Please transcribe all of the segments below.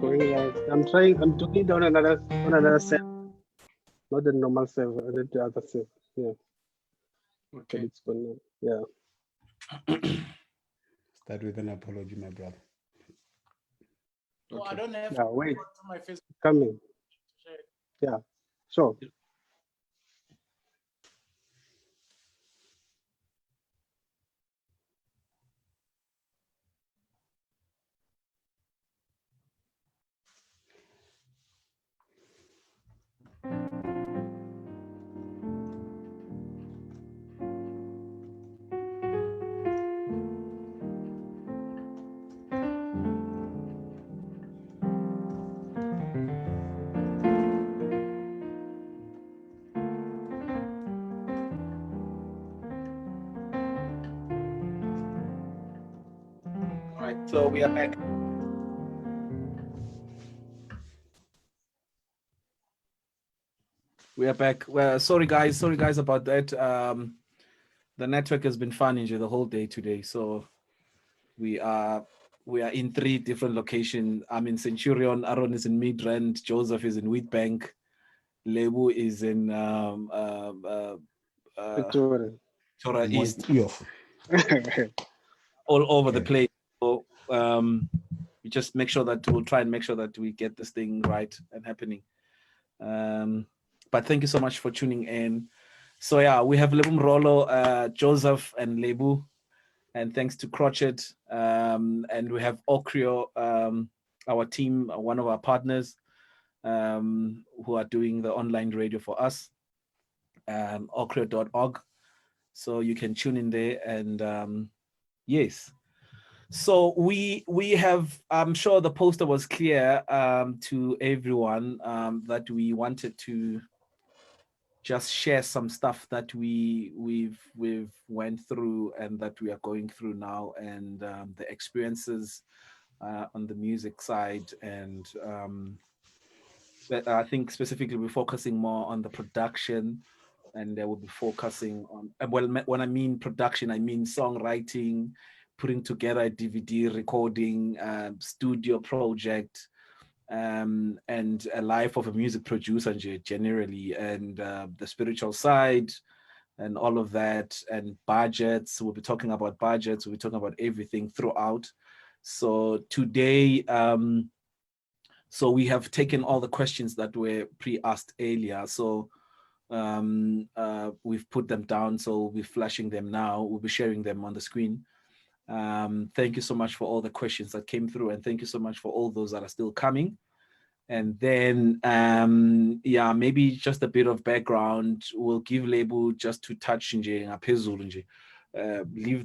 going out. I'm doing it on another server, not the normal server, the other server. Yeah. Okay. It's going, yeah. Start with an apology, my brother. Oh, I don't have Yeah, wait. to go to my Facebook. Coming. Yeah. So. All right, so we are back. We are back. Well, sorry guys about that. The network has been funny the whole day today, so we are in 3 different locations. I'm in Centurion, Aaron is in Midrand, Joseph is in Wheatbank, Lebo is in Tora East, all over the place. So we just make sure that we'll try and make sure that we get this thing right and happening. But thank you so much for tuning in. So yeah, we have Lebo Morolo, Joseph and Lebo, and thanks to Crotchet, and we have Okrio, our team, one of our partners, who are doing the online radio for us, okrio.org. So you can tune in there, and yes. So we have, I'm sure the poster was clear to everyone that we wanted to just share some stuff that we've went through and that we are going through now, and the experiences on the music side, and I think specifically we're focusing more on the production, and they will be focusing on, well, when I mean production, I mean songwriting, putting together a DVD recording, studio project, and a life of a music producer generally, and the spiritual side and all of that, and budgets. We'll be talking about budgets, we'll be talking about everything throughout. So today, so we have taken all the questions that were pre-asked earlier. So we've put them down, so we'll be flashing them now. We'll be sharing them on the screen. Thank you so much for all the questions that came through, and thank you so much for all those that are still coming. And then, yeah, maybe just a bit of background. We'll give Lebo just to touch leave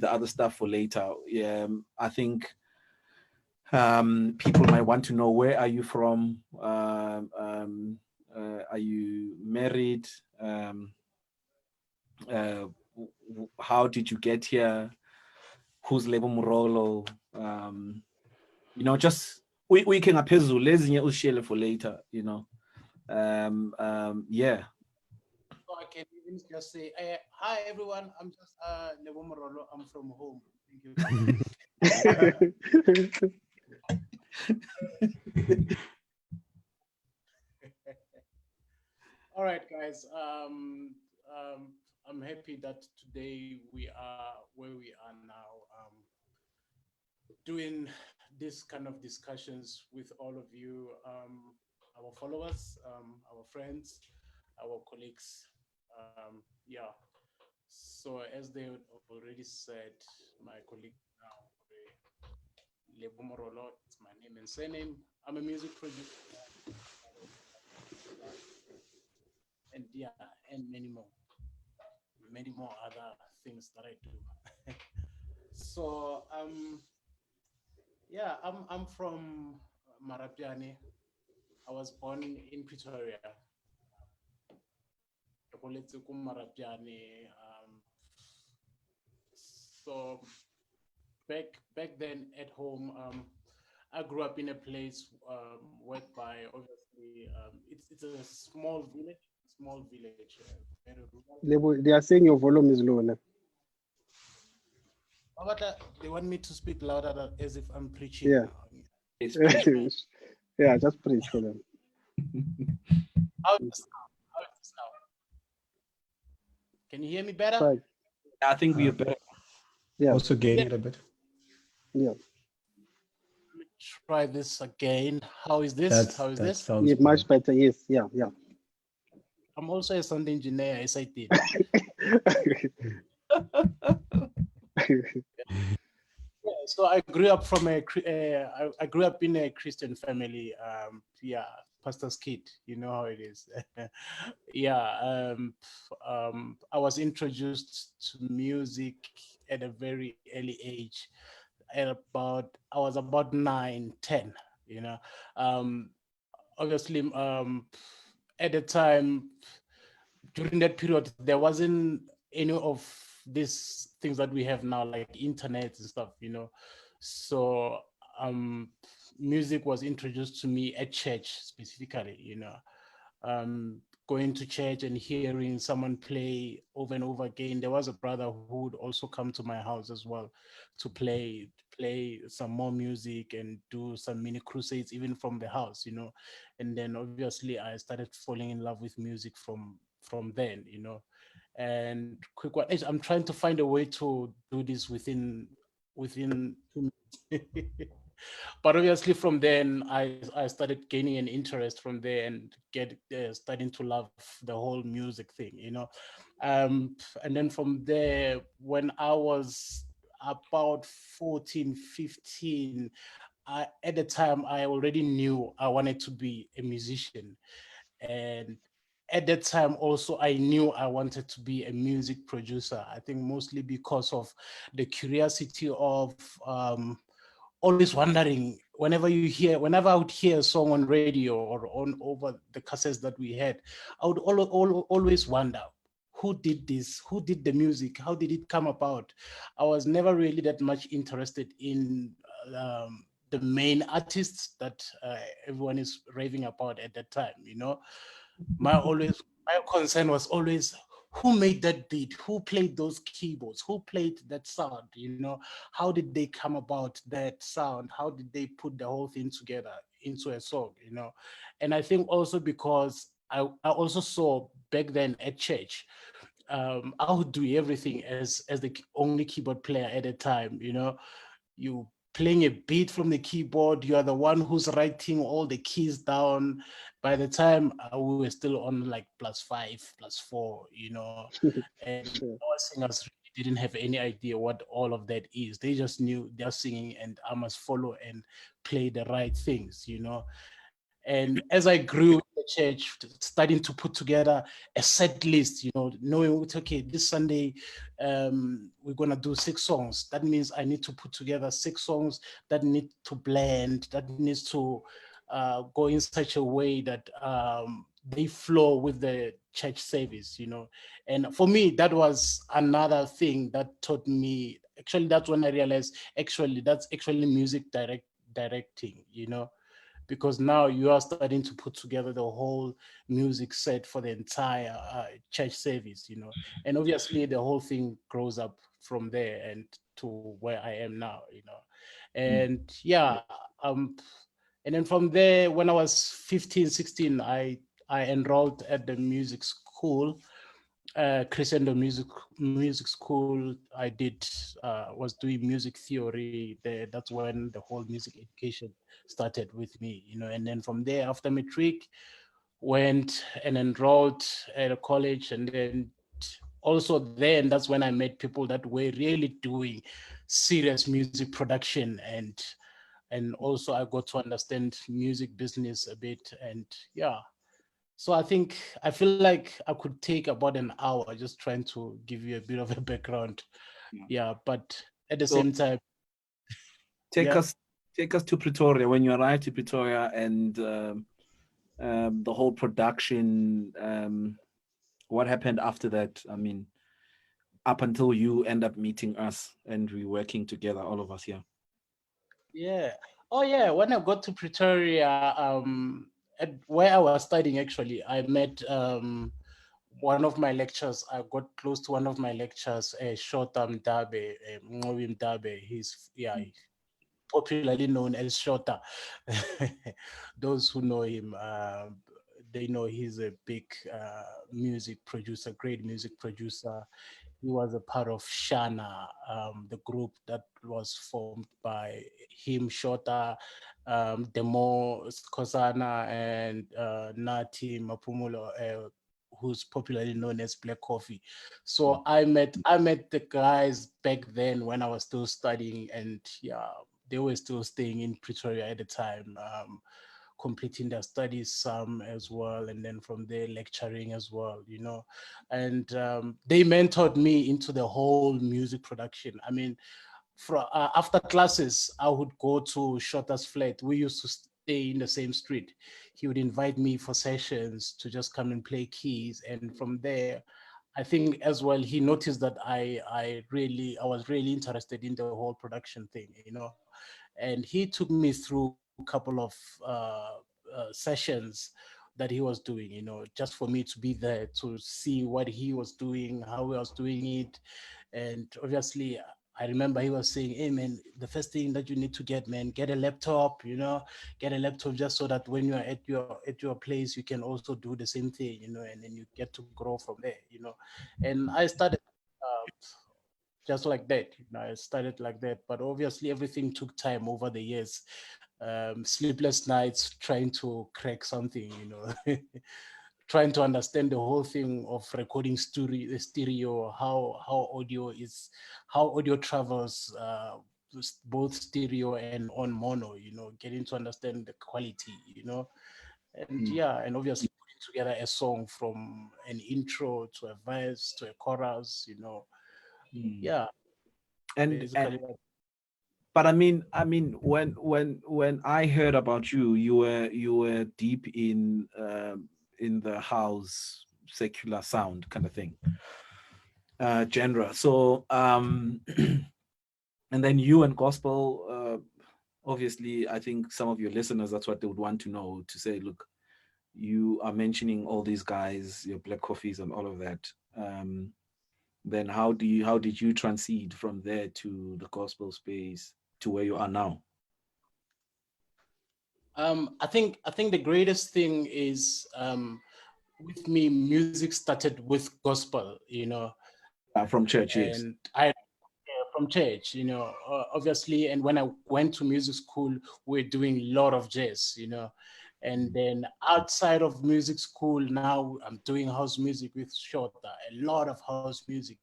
the other stuff for later. Yeah, I think people might want to know, where are you from? Are you married? How did you get here? Who's Lebo Morolo? Just we can appezu lezinye ushele for later, yeah. So I can even just say, hi everyone, I'm just Lebo Morolo, I'm from home. Thank you. All right, guys. I'm happy that today we are where we are now, doing this kind of discussions with all of you, our followers, our friends, our colleagues. Yeah. So as they already said, my colleague now, Lebo Morolo, it's my name and surname. I'm a music producer. And yeah, and many more other things that I do. So yeah, I'm from Marapiani. I was born in Pretoria. So back then at home, I grew up in a place whereby obviously it's a small village. Very rural. They are saying your volume is low. But they want me to speak louder as if I'm preaching. Yeah. Yeah, just preach for them. How is this now? How is this now? Can you hear me better? Right. I think we are better. Yeah. Also gaining a bit. Yeah. Let me try this again. How is this? How is That this? sounds Yeah, much better. Yes. Yeah. Yeah. I'm also a sound engineer, as I did. Yeah, so I grew up from I grew up in a Christian family. Yeah, pastor's kid. You know how it is. Yeah. I was introduced to music at a very early age. I was about 9, 10. You know, um, obviously, at the time during that period, there wasn't any of these things that we have now, like internet and stuff, you know. So music was introduced to me at church specifically, you know. Going to church and hearing someone play over and over again. There was a brother who would also come to my house as well to play some more music and do some mini crusades even from the house, you know. And then obviously I started falling in love with music from then, you know. And quick one, I'm trying to find a way to do this within 2 minutes. But obviously from then I started gaining an interest from there and starting to love the whole music thing, you know. And then from there, when I was about 14, 15, at the time I already knew I wanted to be a musician. And at that time also I knew I wanted to be a music producer. I think mostly because of the curiosity of always wondering, whenever I would hear a song on radio or on over the cassettes that we had, I would always wonder who did this, who did the music, how did it come about. I was never really that much interested in the main artists that everyone is raving about at that time, you know. My concern was always who made that beat, who played those keyboards, who played that sound, you know. How did they come about that sound? How did they put the whole thing together into a song, you know? And I think also because I also saw back then at church, I would do everything as the only keyboard player at the time, you know. You playing a beat from the keyboard, you are the one who's writing all the keys down. By the time we were still on like +5, +4, you know. And Sure. our singers really didn't have any idea what all of that is. They just knew they're singing and I must follow and play the right things, you know. And as I grew in the church, starting to put together a set list, you know, knowing, okay, this Sunday we're gonna do 6 songs. That means I need to put together 6 songs that need to blend, that needs to go in such a way that they flow with the church service, you know. And for me, that was another thing that taught me. Actually, that's when I realized actually that's actually music directing, you know, because now you are starting to put together the whole music set for the entire church service, you know. And obviously the whole thing grows up from there and to where I am now, you know. And yeah, and then from there, when I was 15, 16, I enrolled at the music school, Crescendo Music School. I did was doing music theory there. That's when the whole music education started with me, you know. And then from there, after matric, went and enrolled at a college, and then also then that's when I met people that were really doing serious music production, and also I got to understand music business a bit. And yeah, so I feel like I could take about an hour just trying to give you a bit of a background. Yeah, but at the So same time, take yeah. us to Pretoria when you arrived to Pretoria, and the whole production. What happened after that? I mean, up until you end up meeting us and we working together, all of us here. Yeah. Oh yeah. When I got to Pretoria, at where I was studying, actually, I met one of my lecturers. I got close to one of my lecturers, Shota Mdabe, Mncobie Mdabe. He's popularly known as Shota. Those who know him, they know he's a big music producer, great music producer. He was a part of Shana, the group that was formed by him, Shota, Demo Skosana, and Nati Mapumulo, who's popularly known as Black Coffee. So I met the guys back then when I was still studying, and yeah, they were still staying in Pretoria at the time. Completing their studies some as well, and then from there lecturing as well, and they mentored me into the whole music production. I mean, after classes I would go to Shota's flat. We used to stay in the same street. He would invite me for sessions to just come and play keys, and from there I think as well he noticed that I was really interested in the whole production thing, and he took me through a couple of sessions that he was doing, just for me to be there to see what he was doing, how he was doing it. And obviously, I remember he was saying, hey, man, the first thing that you need to get, man, get a laptop, get a laptop just so that when you're at your place, you can also do the same thing, and then you get to grow from there, And I started just like that. I started like that, but obviously everything took time over the years. Sleepless nights trying to crack something, trying to understand the whole thing of recording stereo, how audio travels, both stereo and on mono, getting to understand the quality, and yeah, and obviously putting together a song from an intro to a verse to a chorus, yeah, And basically. but I mean, when I heard about you, you were deep in the house secular sound kind of thing, genre. So and then you and gospel, obviously, I think some of your listeners, that's what they would want to know, to say, look, you are mentioning all these guys, your Black Coffees and all of that. Then how did you transit from there to the gospel space to where you are now? I think the greatest thing is, with me, music started with gospel, From church, yes. and from church, obviously. And when I went to music school, we're doing a lot of jazz, and then outside of music school, now I'm doing house music with Shota, a lot of house music,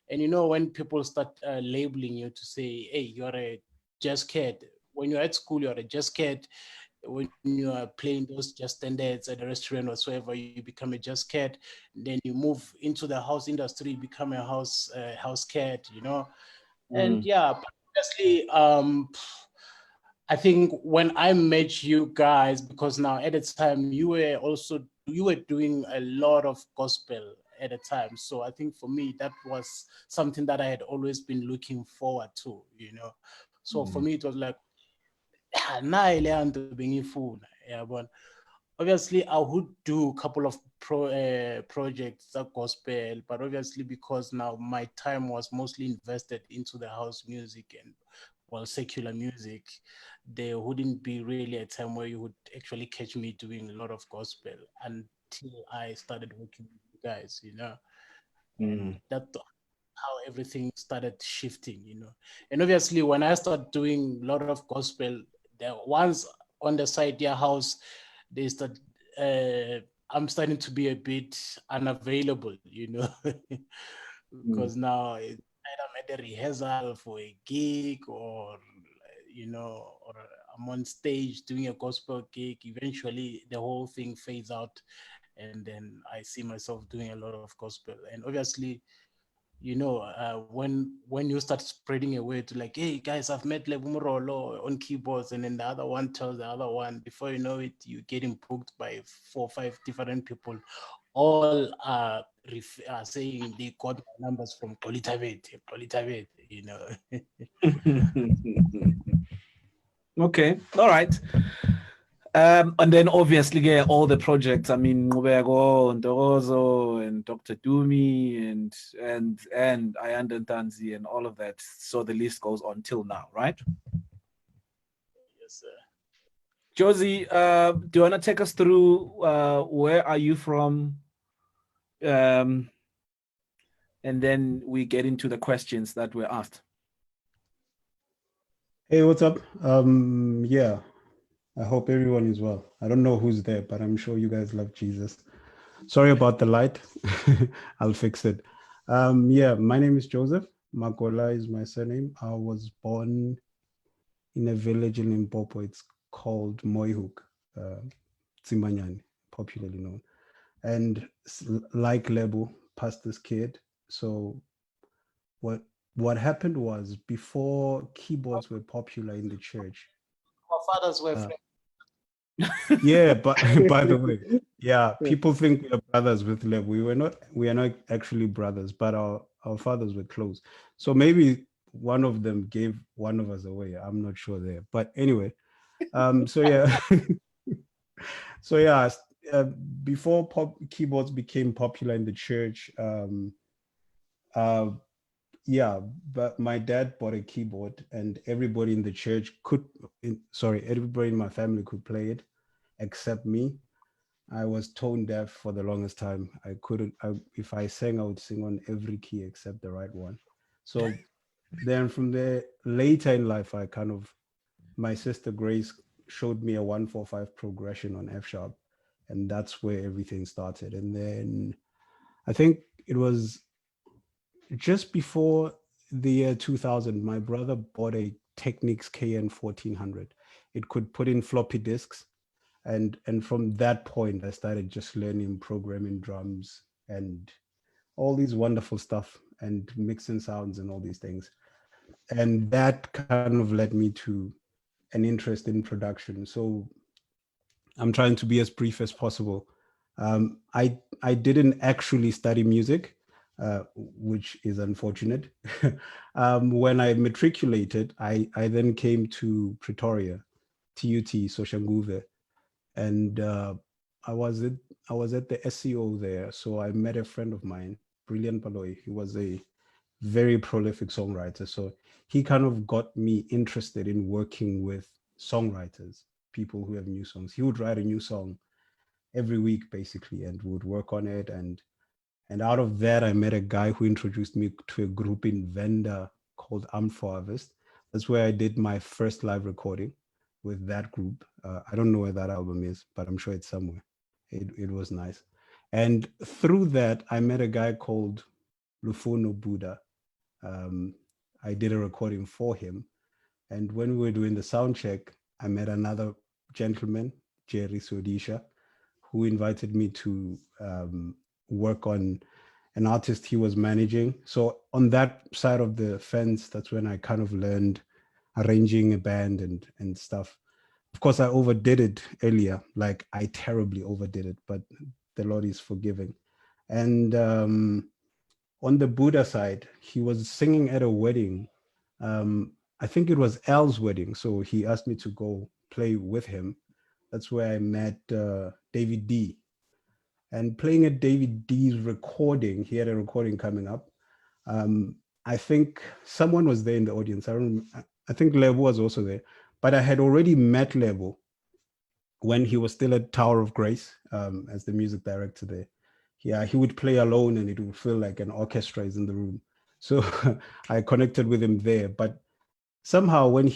and when people start labeling you to say, hey, you're a jazz cat. When you're at school, you're a jazz cat. When you are playing those jazz standards at a restaurant whatsoever, you become a jazz cat. Then you move into the house industry, become a house cat, and yeah, obviously, I think when I met you guys, because now at the time you were doing a lot of gospel at the time. So I think for me, that was something that I had always been looking forward to, So for me, it was like, yeah, but obviously I would do a couple of projects that gospel, but obviously because now my time was mostly invested into the house music and secular music, there wouldn't be really a time where you would actually catch me doing a lot of gospel until I started working with you guys, and that how everything started shifting, And obviously when I started doing a lot of gospel, the ones on the side, their house, they start, I'm starting to be a bit unavailable, because now either I'm at a rehearsal for a gig, or or I'm on stage doing a gospel gig. Eventually the whole thing fades out, and then I see myself doing a lot of gospel. And obviously, when you start spreading a word to, like, hey guys, I've met Lebo Morolo on keyboards, and then the other one tells the other one, before you know it, you're getting booked by 4 or 5 different people. All are saying they got my numbers from Xoli Thabethe, Okay, all right. And then obviously, yeah, all the projects. I mean, Ngubeko and Ntokozo and Dr. Dumi and I and Tanzi and all of that. So the list goes on till now, right? Josie, do you want to take us through where are you from? And then we get into the questions that were asked. Hey, what's up? Yeah, I hope everyone is well. I don't know who's there, but I'm sure you guys love Jesus. Sorry about the light. I'll fix it. Yeah, my name is Joseph. Makola is my surname. I was born in a village in Limpopo. It's called Moihuk, Tsimanyani, popularly known. And like Lebo, pastor's kid. So what happened was, before keyboards were popular in the church. Our fathers were friends. Yeah, but by the way, yeah, people think we are brothers with Lev. We are not actually brothers, but our fathers were close. So maybe one of them gave one of us away. I'm not sure there. But anyway, so yeah. So yeah, before keyboards became popular in the church, uh, yeah, but my dad bought a keyboard, and everybody in the church everybody in my family could play it except me. I was tone deaf for the longest time. If I sang, I would sing on every key except the right one. So then from there, later in life, my sister Grace showed me a 1-4-5 progression on F sharp, and that's where everything started. And then I think it was just before the year 2000, my brother bought a Technics KN 1400. It could put in floppy disks. And from that point, I started just learning programming drums and all these wonderful stuff and mixing sounds and all these things. And that kind of led me to an interest in production. So I'm trying to be as brief as possible. I didn't actually study music, which is unfortunate. When I matriculated, I then came to Pretoria, TUT, Soshanguve, and I was at the SEO there. So I met a friend of mine, Brilliant Paloi. He was a very prolific songwriter. So he kind of got me interested in working with songwriters, people who have new songs. He would write a new song every week basically, and would work on it. And out of that, I met a guy who introduced me to a group in Venda called Armed for Harvest. That's where I did my first live recording with that group. I don't know where that album is, but I'm sure it's somewhere. It was nice. And through that, I met a guy called Lufuno Buddha. I did a recording for him. And when we were doing the sound check, I met another gentleman, Jerry Sodisha, who invited me to work on an artist he was managing. So on that side of the fence, that's when I kind of learned arranging a band and stuff. Of course, I overdid it earlier. Like, I terribly overdid it, but the Lord is forgiving. And on the Buddha side, he was singing at a wedding. I think it was Al's wedding. So he asked me to go play with him. That's where I met David D. And playing at David D's recording, he had a recording coming up. I think someone was there in the audience. I think Lebo was also there, but I had already met Lebo when he was still at Tower of Grace as the music director there. Yeah, he would play alone and it would feel like an orchestra is in the room. So I connected with him there. But somehow when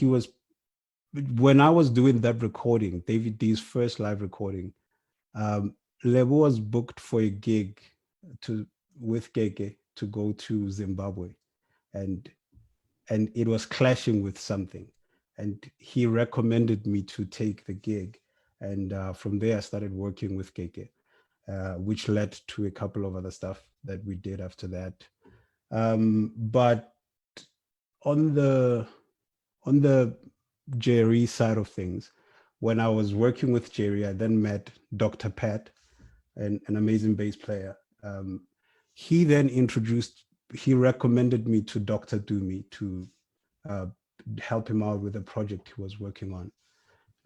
I was doing that recording, David D's first live recording, Lebo was booked for a gig with Keke to go to Zimbabwe, and it was clashing with something, and he recommended me to take the gig, and from there I started working with Keke, which led to a couple of other stuff that we did after that. But on the Jerry side of things, when I was working with Jerry, I then met Dr. Pat, an amazing bass player. He then he recommended me to Dr. Dumi to help him out with a project he was working on.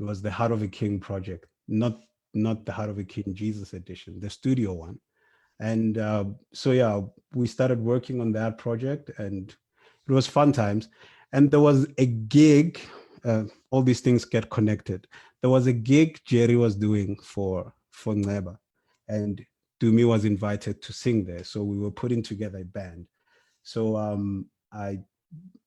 It was the Heart of a King project, not the Heart of a King Jesus edition, the studio one. And so yeah, we started working on that project, and it was fun times. And there was a gig all these things get connected. There was a gig Jerry was doing for Neba, and Dumi was invited to sing there. So we were putting together a band. So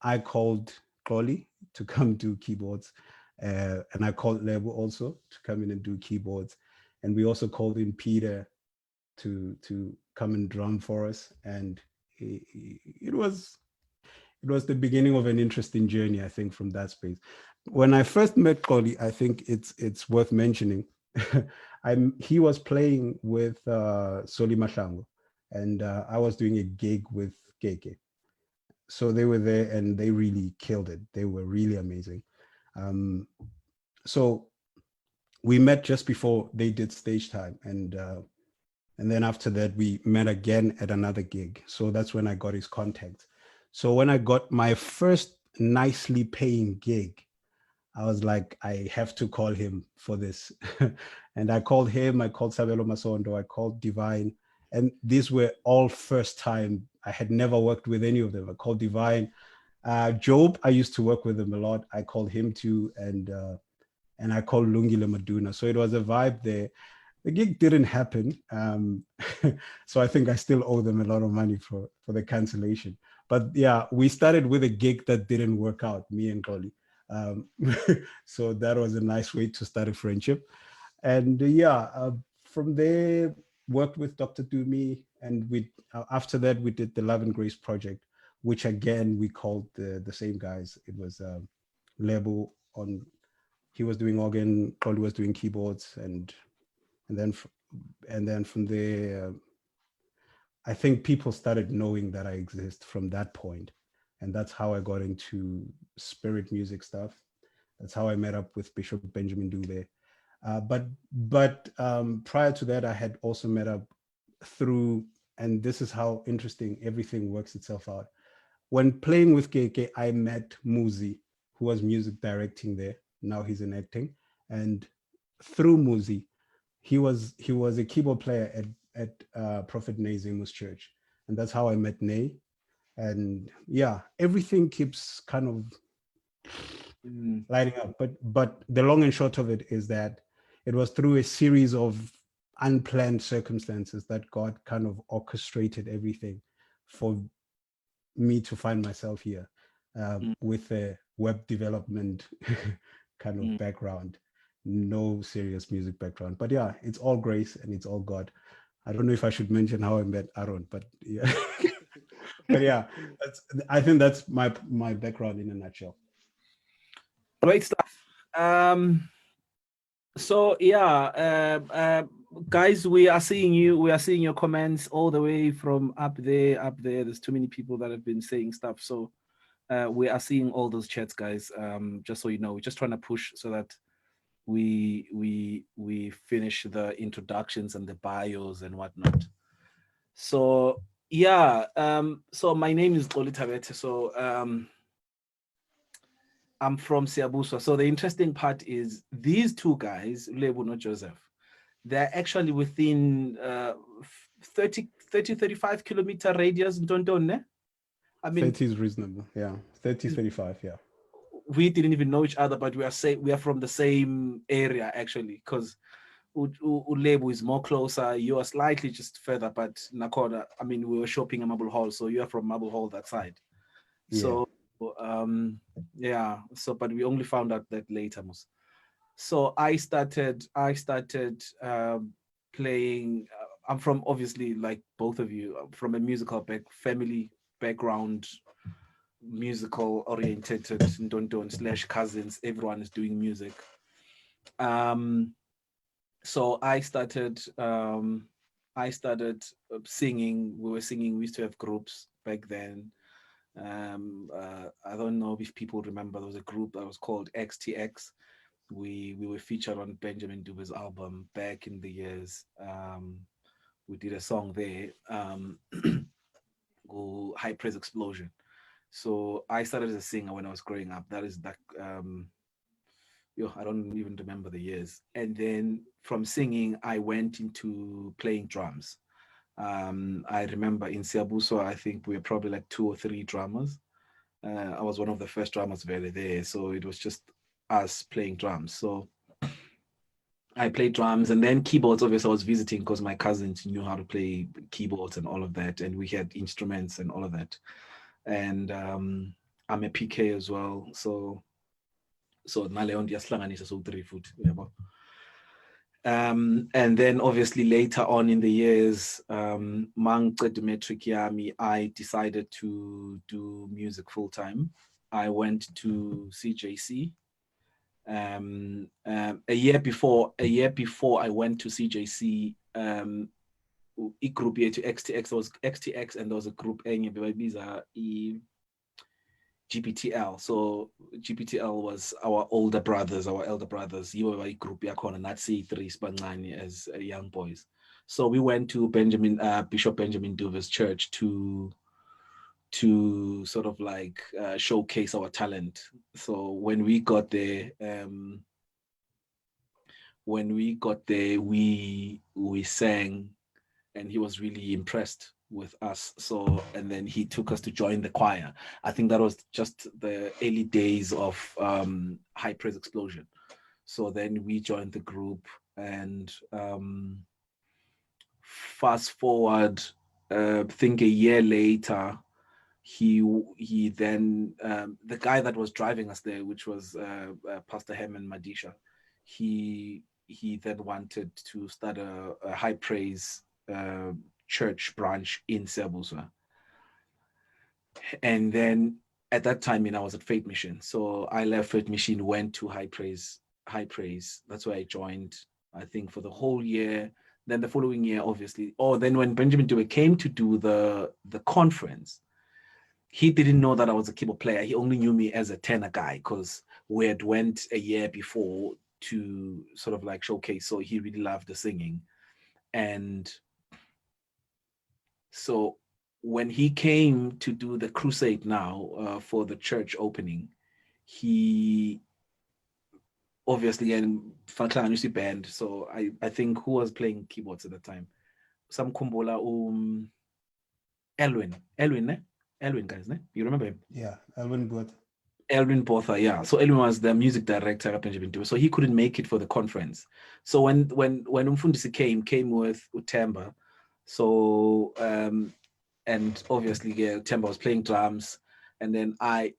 I called Xoli to come do keyboards, and I called Lebo also to come in and do keyboards, and we also called in Peter to come and drum for us, and it was the beginning of an interesting journey, I think, from that space. When I first met Xoli, I think it's worth mentioning. He was playing with Soli Mahlangu, and I was doing a gig with Keke. So they were there and they really killed it. They were really amazing. So we met just before they did stage time, and then after that we met again at another gig. So that's when I got his contact. So when I got my first nicely paying gig, I was like, I have to call him for this. And I called him, I called Sabelo Masondo, I called Divine. And these were all first time. I had never worked with any of them. I called Divine. Job, I used to work with him a lot. I called him too. And I called Lungile Maduna. So it was a vibe there. The gig didn't happen. So I think I still owe them a lot of money for the cancellation. But yeah, we started with a gig that didn't work out, me and Xoli. So that was a nice way to start a friendship. And from there, worked with Dr. Dumi. And after that, we did the Love and Grace project, which again, we called the same guys. It was Lebo he was doing organ, Xoli was doing keyboards, and then from there, I think people started knowing that I exist from that point, and that's how I got into spirit music stuff. That's how I met up with Bishop Benjamin Dube. But prior to that, I had also met up through, and this is how interesting everything works itself out. When playing with KK, I met Muzi, who was music directing there. Now he's in acting, and through Muzi, he was a keyboard player at Prophet Nezimu's church, and that's how I met Ney. And yeah, everything keeps kind of lighting up. But the long and short of it is that it was through a series of unplanned circumstances that God kind of orchestrated everything for me to find myself here with a web development kind of background, no serious music background. But yeah, it's all grace and it's all God. I don't know if I should mention how I met Aaron, but yeah. But yeah, I think that's my background in a nutshell. Great stuff. So yeah, guys, we are seeing you. We are seeing your comments all the way from up there. There's too many people that have been saying stuff. So we are seeing all those chats, guys. Just so you know, we're just trying to push so that we finish the introductions and the bios and whatnot. So yeah, so my name is Xoli Thabethe. So I'm from Siabuswa. So the interesting part is these two guys, Lebo and Joseph, they're actually within 30, 35 kilometer radius in Tonton. I mean, 30 is reasonable. Yeah, 30, 35. Yeah. We didn't even know each other, but we are from the same area actually, because Lebo is more closer. You are slightly just further, but Nakoda, I mean, we were shopping in Marble Hall, so you are from Marble Hall that side. Yeah. So yeah. So, but we only found out that later. So I started playing. I'm from, obviously, like both of you, from a musical family background, musical oriented, / cousins. Everyone is doing music. So I started singing. We were singing. We used to have groups back then. I don't know if people remember, there was a group that was called XTX. We were featured on Benjamin Dube's album back in the years. We did a song there, High Praise Explosion. So I started as a singer when I was growing up. That is that. I don't even remember the years. And then from singing, I went into playing drums. I remember in Siabuswa, I think we were probably like 2 or 3 drummers. I was one of the first drummers really there. So it was just us playing drums. So I played drums, and then keyboards. Obviously, I was visiting because my cousins knew how to play keyboards and all of that, and we had instruments and all of that. And I'm a PK as well, so naleyo ndiyasihlanganisa so-3 foot. And then obviously later on in the years, mangiceda matric yami, I decided to do music full time. I went to CJC. A year before I went to CJC, a group here to XTX. There was XTX and there was a group GPTL. So GPTL was our elder brothers. You were a group not C3 Spangani as young boys. So we went to Bishop Benjamin Duver's church to sort of like showcase our talent. So when we got there, we sang, and he was really impressed with us. So, and then he took us to join the choir. I think that was just the early days of High Praise Explosion. So then we joined the group, and fast forward, I think a year later, he then the guy that was driving us there, which was Pastor Herman Madisha, he then wanted to start a High Praise church branch in Sebuswa. And then at that time, I was at Faith Mission, so I left Faith Mission, went to High Praise. That's where I joined, I think, for the whole year. Then the following year, obviously, then when Benjamin Dewey came to do the conference, he didn't know that I was a keyboard player. He only knew me as a tenor guy because we had went a year before to sort of like showcase. So he really loved the singing. And so when he came to do the crusade now for the church opening, he obviously, and Franklin used to band. So I think who was playing keyboards at the time? Some Kumbola, Elwin, guys, ne? You remember him? Yeah, Elwin Botha. Elwin Botha, yeah. So Elwin was the music director at Benjamin Dewey. So he couldn't make it for the conference. So when Umfundisi came with Utemba, so and obviously Utemba was playing drums, and then I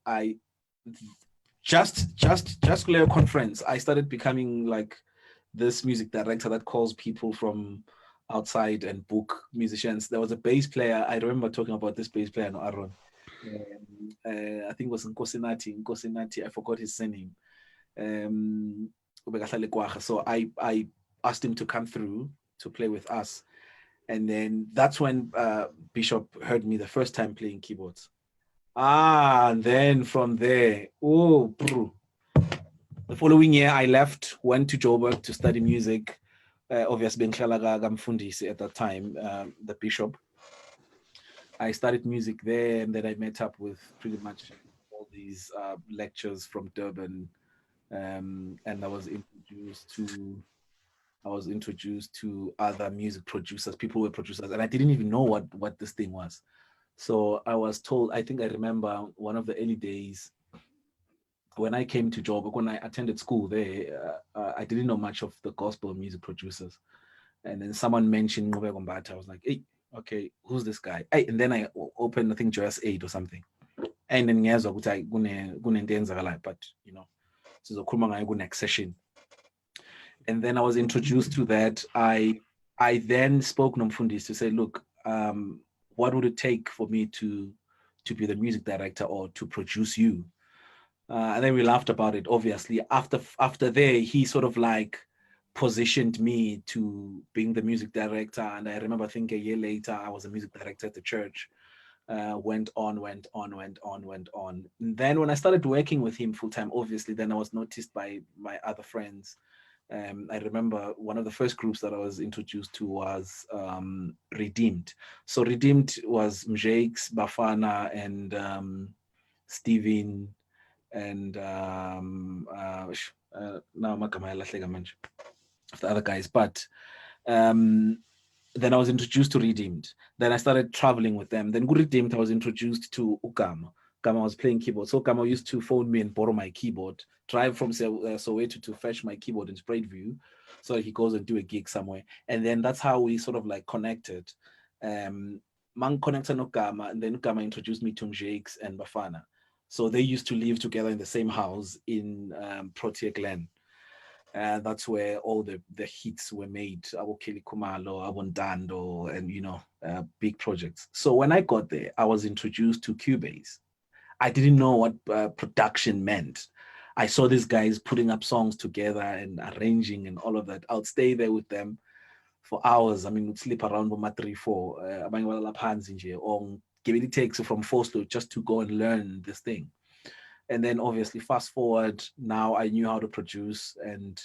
just Glare conference, I started becoming like this music director that calls people from outside and book musicians. There was a bass player. I remember talking about this bass player, no, Aaron. I think it was Nkosinati. I forgot his surname. So I asked him to come through to play with us. And then that's when Bishop heard me the first time playing keyboards. And then from there, the following year I left, went to Joburg to study music. Obviously, at that time, the bishop. I studied music there, and then I met up with pretty much all these lectures from Durban, and I was introduced to other music producers. People were producers, and I didn't even know what this thing was. So I was told. I think I remember one of the early days when I came to Joburg, when I attended school there, I didn't know much of the gospel music producers. And then someone mentioned Ngube Gombata. I was like, hey, okay, who's this guy? Hey, and then I opened, I think, Joyous 8 or something. And then but so the next session. And then I was introduced to that. I then spoke to Nomfundis to say, look, what would it take for me to be the music director or to produce you? And then we laughed about it, obviously. After there, he sort of like positioned me to being the music director. And I remember, I think a year later, I was a music director at the church. Went on. And then when I started working with him full time, obviously, then I was noticed by my other friends. I remember one of the first groups that I was introduced to was Redeemed. So Redeemed was Mjakes, Bafana, and Steven, and now the other guys. But then I was introduced to Redeemed. Then I started traveling with them. Then Redeemed, I was introduced to Ukama. Gama was playing keyboard. So Gama used to phone me and borrow my keyboard, drive from Soweto to fetch my keyboard in Spraidview, so he goes and do a gig somewhere. And then that's how we sort of like connected. Mang connected no Gama, and then Gama introduced me to Mjakes and Bafana. So they used to live together in the same house in Protea Glen. That's where all the hits were made. Abo Kelly Kumalo, Abo Ndando, and big projects. So when I got there, I was introduced to Cubase. I didn't know what production meant. I saw these guys putting up songs together and arranging and all of that. I would stay there with them for hours. I mean, we'd sleep around for 3, 4. Or it takes from Foslo just to go and learn this thing. And then obviously fast forward, now I knew how to produce and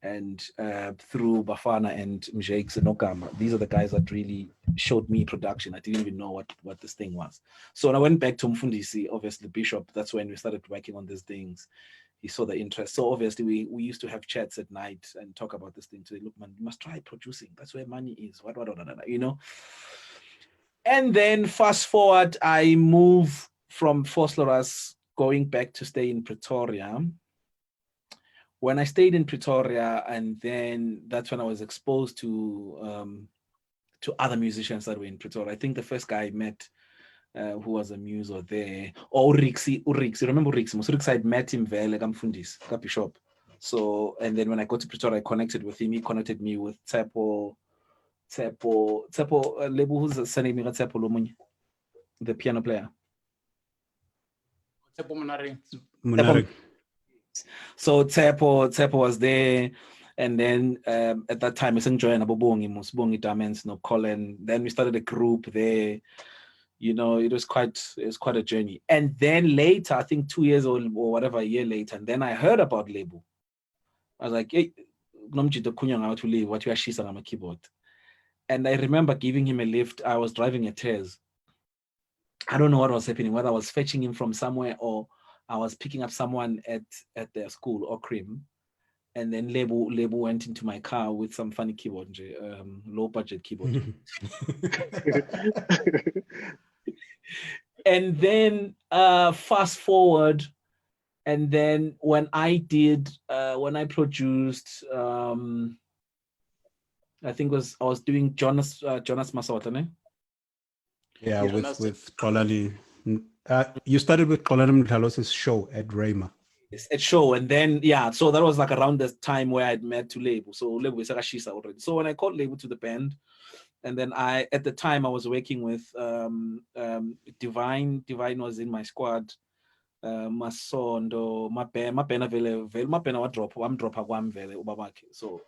through Bafana and Mjakes and Okama, these are the guys that really showed me production. I didn't even know what this thing was. So when I went back to Mfundisi, obviously Bishop, that's when we started working on these things. He saw the interest. So obviously we used to have chats at night and talk about this thing. To look, man, you must try producing. That's where money is. What, And then fast forward, I move from Vosloorus going back to stay in Pretoria. When I stayed in Pretoria, and then that's when I was exposed to other musicians that were in Pretoria. I think the first guy I met who was a muso there, or Urixi, remember Urixi? Urixi, I'd met him there, like I'm Fundis, Bishop. So, and then when I got to Pretoria, I connected with him. He connected me with Tsepo, Lebo, who's the surname? Tsepo Lomunye, the piano player. Tsepo Munari. So Tsepo was there, and then at that time I was enjoying Abobongi Diamonds, no Colin. Then we started a group there. It was quite a journey. And then later, I think 2 years or whatever, a year later, and then I heard about Lebo. I was like, hey, what you are on my keyboard. And I remember giving him a lift. I was driving at Tears. I don't know what was happening, whether I was fetching him from somewhere or I was picking up someone at their school or Crim. And then Lebo went into my car with some funny keyboard, low budget keyboard. And then fast forward, and then when I produced, I think I was doing Jonas Masota, ne? Yeah, with Kolani. You started with Kolani Mthalos's show at Rayma. Yes, at show, and then so that was like around the time where I'd met to Lebo. So Lebo is Shisa already. So when I called Lebo to the band, and then at the time I was working with Divine. Divine was in my squad. Masondo, mapena vele mapena wa drop, I'm drop akwam vele ubabakhe. So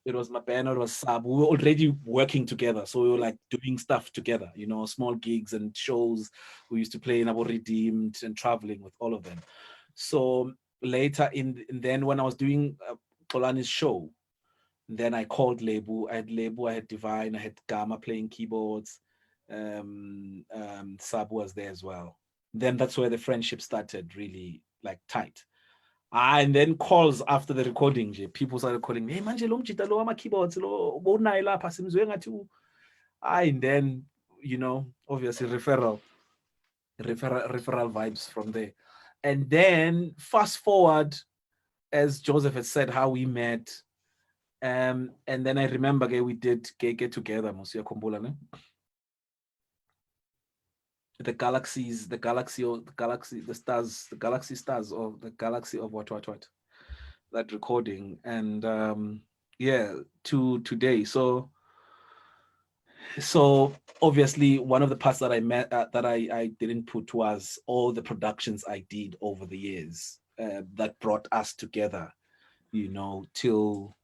it was Mapena, it was Sab. We were already working together. So we were like doing stuff together, small gigs and shows. We used to play in Abo Redeemed and traveling with all of them. So later then when I was doing Polani's show, then I called Lebo. I had Divine, I had Gamma playing keyboards. Sab was there as well. Then that's where the friendship started really like tight. And then calls after the recording, people started calling me, hey manje lo mjita lo ama keyboards lo bonayo lapha simzwe ngathi. And then obviously referral vibes from there. And then fast forward, as Joseph had said, how we met. And then I remember we did get together, Monsieur Kombola, ne? The galaxy stars, or the galaxy of what that recording, and to today. So obviously one of the parts that I met that I didn't put was all the productions I did over the years that brought us together, till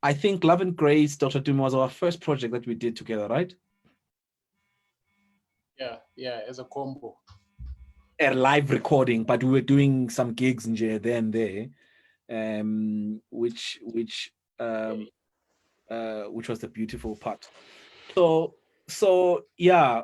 I think Love and Grace, Dr. Doom was our first project that we did together, right? Yeah, as a combo. A live recording, but we were doing some gigs in there and there, which was the beautiful part. So yeah,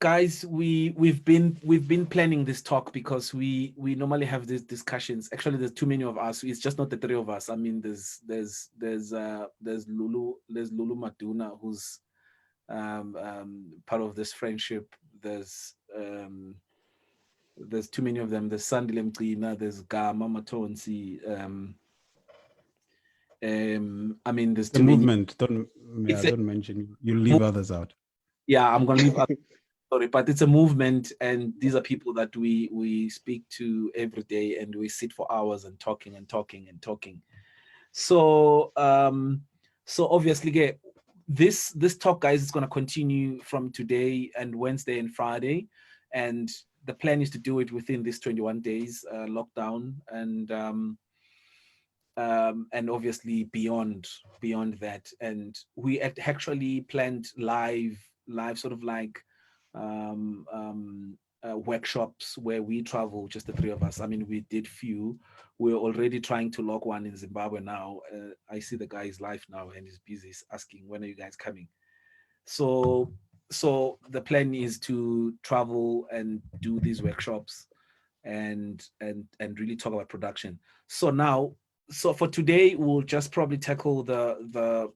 guys, we've been planning this talk because we normally have these discussions. Actually, there's too many of us. It's just not the three of us. I mean, there's Lulu Maduna, who's part of this friendship. There's too many of them. There's Sandile Mgcina, there's Gama Matonsi. I mean, there's The too many. movement. Don't mention. You leave others out. Yeah, I'm gonna leave out. Sorry, but it's a movement, and these are people that we speak to every day, and we sit for hours and talking and talking and talking. So so obviously, this talk, guys, is gonna continue from today and Wednesday and Friday, and the plan is to do it within these 21 days lockdown, and obviously beyond that. And we had actually planned live sort of like workshops where we travel, just the three of us. I mean, we did few. We're already trying to log one in Zimbabwe now. I see the guy is live now and he's busy. He's asking, when are you guys coming? So the plan is to travel and do these workshops and really talk about production. So for today, we'll just probably tackle the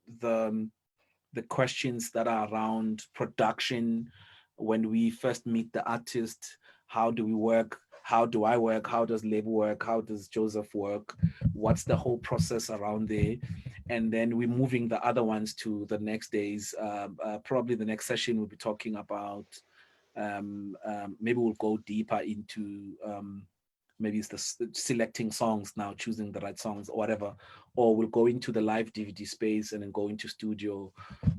questions that are around production. When we first meet the artist, how do we work? How do I work? How does Lebo work? How does Joseph work? What's the whole process around there? And then we're moving the other ones to the next days. Probably the next session we'll be talking about, maybe we'll go deeper into maybe it's the selecting songs now, choosing the right songs or whatever, or we'll go into the live DVD space and then go into studio,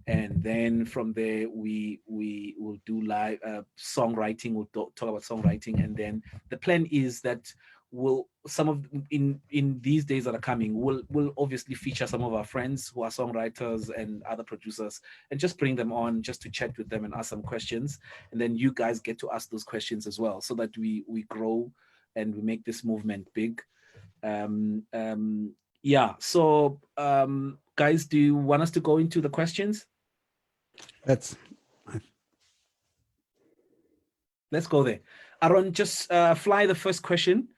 and then from there we will do live songwriting. We'll talk about songwriting, and then the plan is that we'll in these days that are coming, we'll obviously feature some of our friends who are songwriters and other producers, and just bring them on just to chat with them and ask some questions, and then you guys get to ask those questions as well, so that we grow and we make this movement big. Yeah. So, guys, do you want us to go into the questions? Let's go there. Aaron, just fly the first question.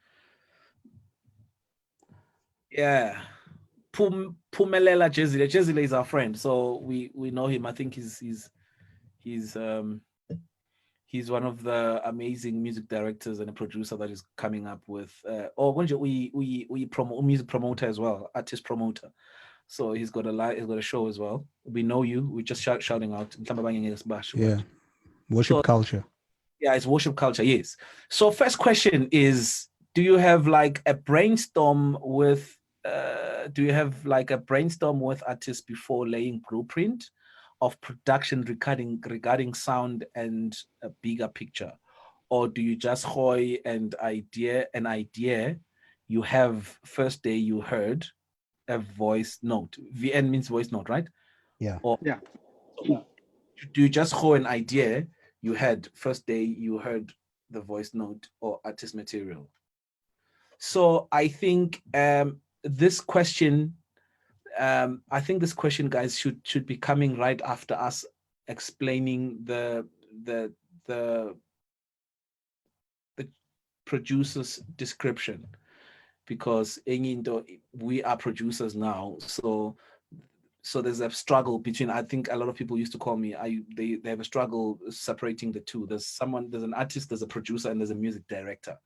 Yeah. Pumelela Jezile. Jezile is our friend, so we know him. I think he's one of the amazing music directors and a producer that is coming up with music promoter as well, artist promoter. So he's got a show as well. We know you. We're just shouting out. Yeah. Worship culture. Yeah, it's worship culture, yes. So first question is, do you have like a brainstorm with artists before laying blueprint of production regarding sound and a bigger picture? Or do you just hoy an idea you have first day you heard a voice note? VN means voice note, right? Yeah. Yeah. Do you just hoy an idea you had first day you heard the voice note or artist material? So I think this question, guys, should be coming right after us explaining the producer's description, because we are producers now, so there's a struggle between, I think a lot of people used to call me, they have a struggle separating the two. There's an artist, there's a producer, and there's a music director.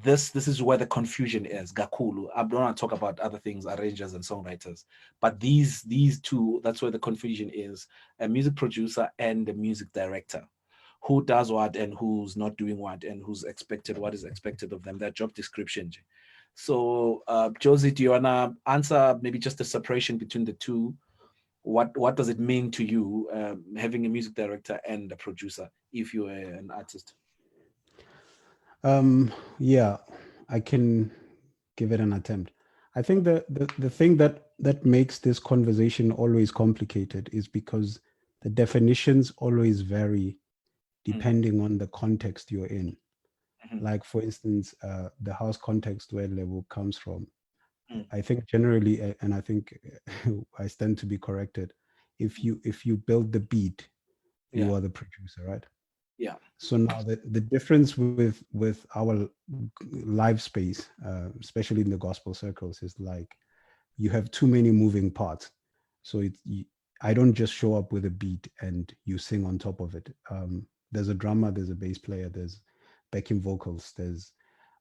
This is where the confusion is. Gakulu. I don't want to talk about other things, arrangers and songwriters, but these two, that's where the confusion is. A music producer and a music director. Who does what and who's not doing what, and what is expected of them, their job description. So Josie, do you want to answer maybe just the separation between the two? What does it mean to you having a music director and a producer if you're an artist? Yeah, I can give it an attempt. I think the thing that makes this conversation always complicated is because the definitions always vary depending on the context you're in. Like, for instance, the house context where Lebo comes from. I think generally, and I think I stand to be corrected, if you build the beat, you are the producer, right? Yeah. So now the difference with our live space, especially in the gospel circles, is like you have too many moving parts. So I don't just show up with a beat and you sing on top of it. There's a drummer, there's a bass player, there's backing vocals, there's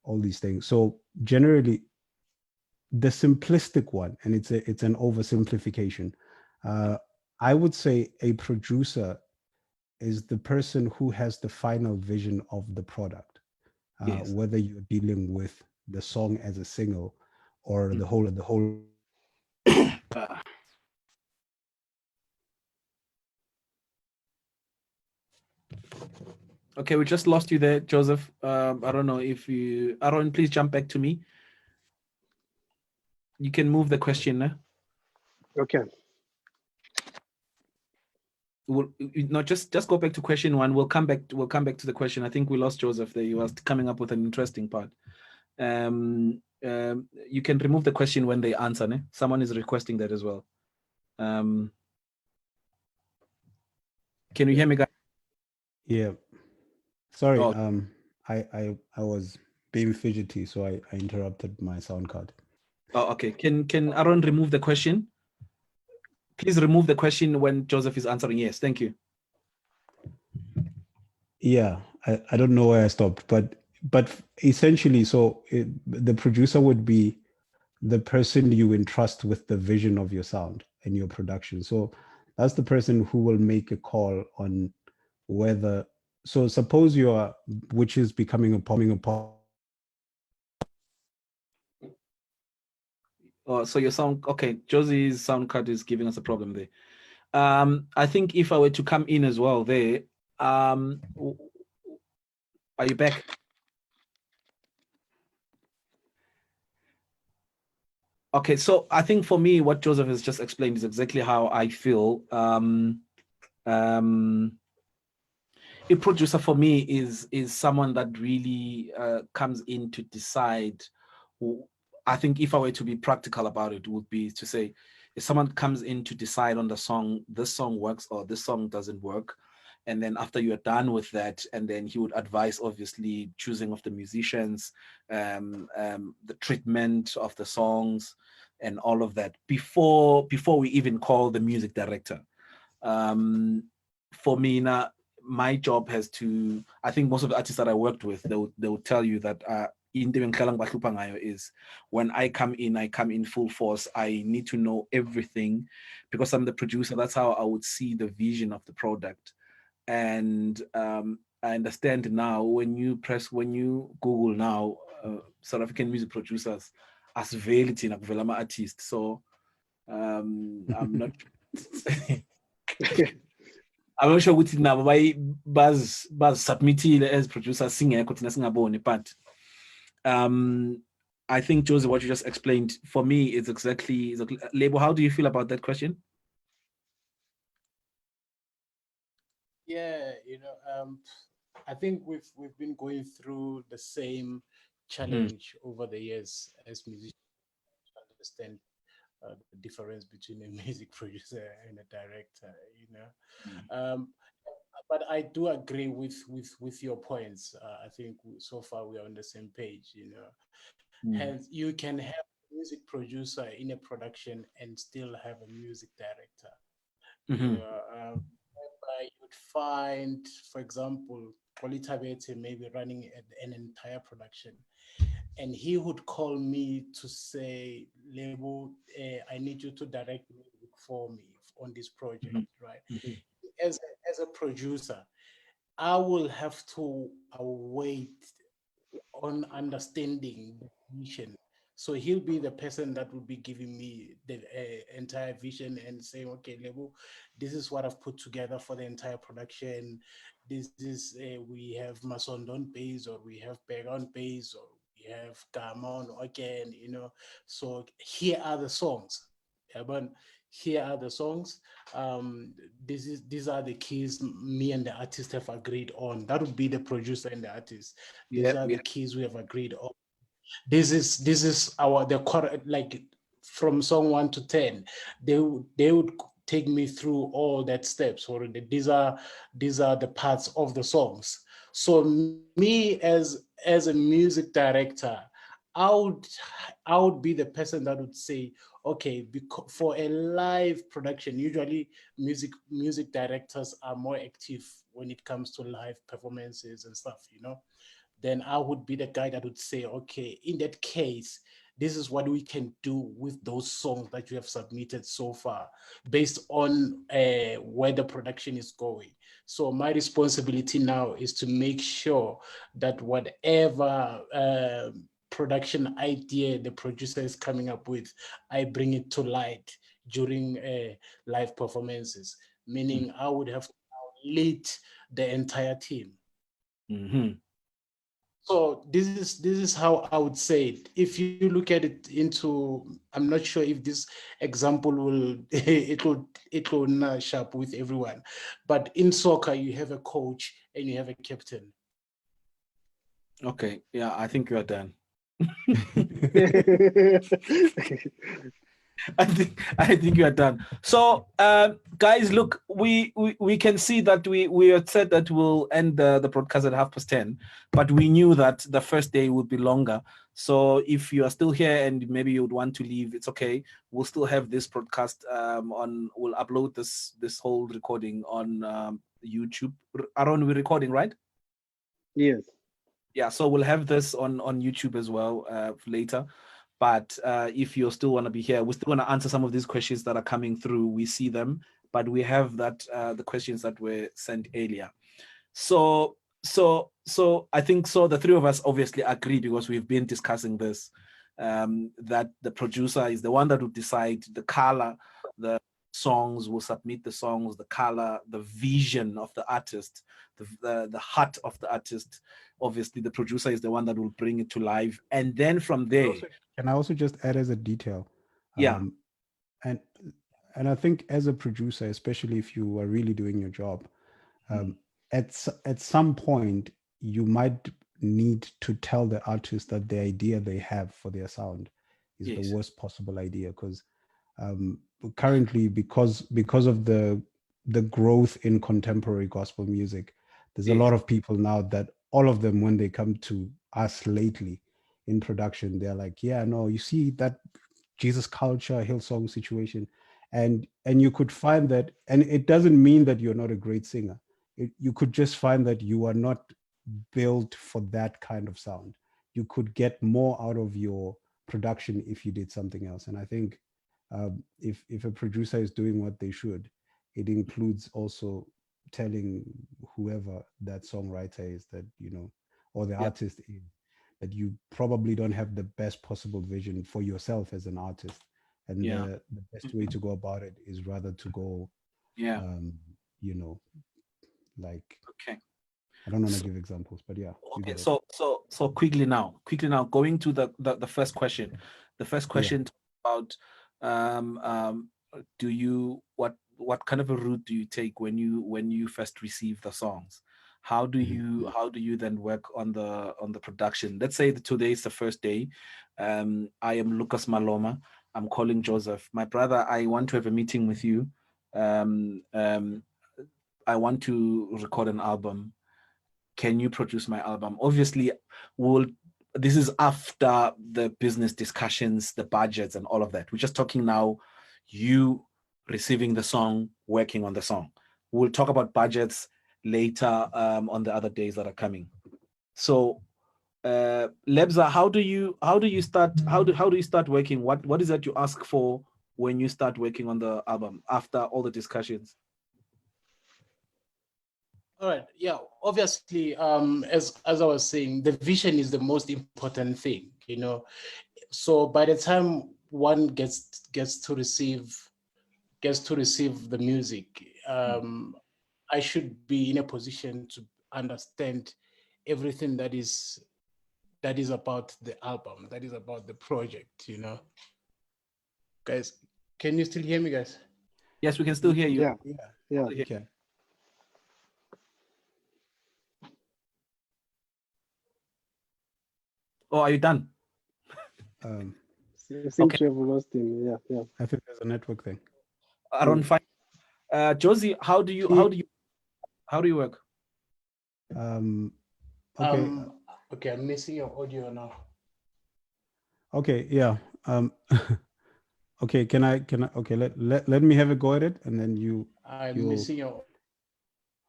all these things. So generally, the simplistic one, and it's an oversimplification. I would say a producer is the person who has the final vision of the product, Yes. whether you're dealing with the song as a single or the whole. Okay, we just lost you there, Joseph. I don't know if you, Aaron, please jump back to me. You can move the question now. Okay. No, just go back to question one. We'll come back to the question. I think we lost Joseph there. He was coming up with an interesting part. You can remove the question when they answer. Ne? Someone is requesting that as well. Can you hear me, guys? Yeah. Sorry. Oh. I was being fidgety, so I interrupted my sound card. Oh, okay. Can Aaron remove the question? Please remove the question when Joseph is answering. Yes, thank you. Yeah, I don't know where I stopped, but essentially, so the producer would be the person you entrust with the vision of your sound and your production. So that's the person who will make a call on whether. So suppose you are, which is becoming a pop. Oh, so your sound, okay, Josie's sound card is giving us a problem there. I think if I were to come in as well there, are you back? Okay, so I think for me, what Joseph has just explained is exactly how I feel. A producer for me is someone that really comes in to decide. I think if I were to be practical about it, would be to say, if someone comes in to decide on the song, this song works or this song doesn't work, and then after you're done with that, and then he would advise, obviously, choosing of the musicians, the treatment of the songs, and all of that before we even call the music director. For me now, my job has to, I think most of the artists that I worked with, they will tell you that is when I come in full force. I need to know everything because I'm the producer. That's how I would see the vision of the product. And I understand now when you Google now, South African music producers as velity na artist. So I'm not I'm not sure what it now buzz submitted as producer singer but I think Joseph, what you just explained for me is exactly Lebo. How do you feel about that question? Yeah, I think we've been going through the same challenge over the years as musicians to understand the difference between a music producer and a director. But I do agree with your points. I think so far we are on the same page. Hence you can have a music producer in a production and still have a music director. Whereby you would find, for example, Xoli Thabethe maybe running an entire production, and he would call me to say, Lebo, I need you to direct music for me on this project, right? As a producer, I will have to wait on understanding the vision. So he'll be the person that will be giving me the entire vision and saying, okay, Lebo, this is what I've put together for the entire production. This is, we have Masondo on bass, or we have Beg on bass, or we have Gamon again, So here are the songs. But here are the songs. These are the keys me and the artist have agreed on. That would be the producer and the artist. These are the keys we have agreed on. This is the like from song 1 to 10. They would take me through all that steps. Or these are the parts of the songs. So me as a music director, I would be the person that would say, okay, because for a live production, usually music directors are more active when it comes to live performances and stuff, you know. Then I would be the guy that would say, okay, in that case, this is what we can do with those songs that you have submitted so far, based on where the production is going. So my responsibility now is to make sure that whatever production idea the producer is coming up with, I bring it to light during live performances. Meaning, I would have to lead the entire team. Mm-hmm. So this is how I would say it. If you look at it into, I'm not sure if this example will it will mash up with everyone, but in soccer you have a coach and you have a captain. Okay, yeah, I think you are done. I think you are done. So, guys, look, we can see that we had said that we'll end the broadcast at 10:30, but we knew that the first day would be longer. So, if you are still here and maybe you would want to leave, it's okay. We'll still have this broadcast on. We'll upload this whole recording on YouTube. Aaron, we're recording, right? Yes. Yeah, so we'll have this on YouTube as well later. But if you still want to be here, we're still going to answer some of these questions that are coming through. We see them, but we have that the questions that were sent earlier. So I think so. The three of us obviously agree, because we've been discussing this, that the producer is the one that will decide the color, the songs, will submit the songs, the color, the vision of the artist, the heart of the artist. Obviously, the producer is the one that will bring it to life, and then from there. Can I also just add as a detail? Yeah. And I think as a producer, especially if you are really doing your job, at some point you might need to tell the artist that the idea they have for their sound is the worst possible idea, because currently, because of the growth in contemporary gospel music, there's a lot of people now that all of them, when they come to us lately in production, they're like, yeah, no, you see that Jesus culture, Hillsong situation, and you could find that, and it doesn't mean that you're not a great singer. You could just find that you are not built for that kind of sound. You could get more out of your production if you did something else. And I think if a producer is doing what they should, it includes also telling whoever that songwriter is that, you know, or the artist is, that you probably don't have the best possible vision for yourself as an artist. And the best way to go about it is rather to go, you know, like, okay. I don't want to give examples, but yeah. Okay, so quickly now, going to the first question. The first question about do you what kind of a route do you take when you first receive the songs? How do you then work on the production? Let's say that today is the first day. I am Lucas Maloma. I'm calling Joseph. My brother, I want to have a meeting with you. I want to record an album. Can you produce my album? Obviously, this is after the business discussions, the budgets, and all of that. We're just talking now, you receiving the song, working on the song. We'll talk about budgets later on the other days that are coming. So, Lebza, how do you start working? What is that you ask for when you start working on the album after all the discussions? All right. Yeah. Obviously, as I was saying, the vision is the most important thing, you know. So by the time one gets to receive the music, I should be in a position to understand everything that is about the album, that is about the project, you know. Guys, can you still hear me, guys? Yes, we can still hear you. Yeah. Okay. Oh, are you done? You seem to have lost him. Yeah. I think there's a network thing. Around fine. Josie, how do you work? Okay. Okay, I'm missing your audio now. Okay, yeah. Okay, okay, let me have a go at it, and then I'm you'll, missing your.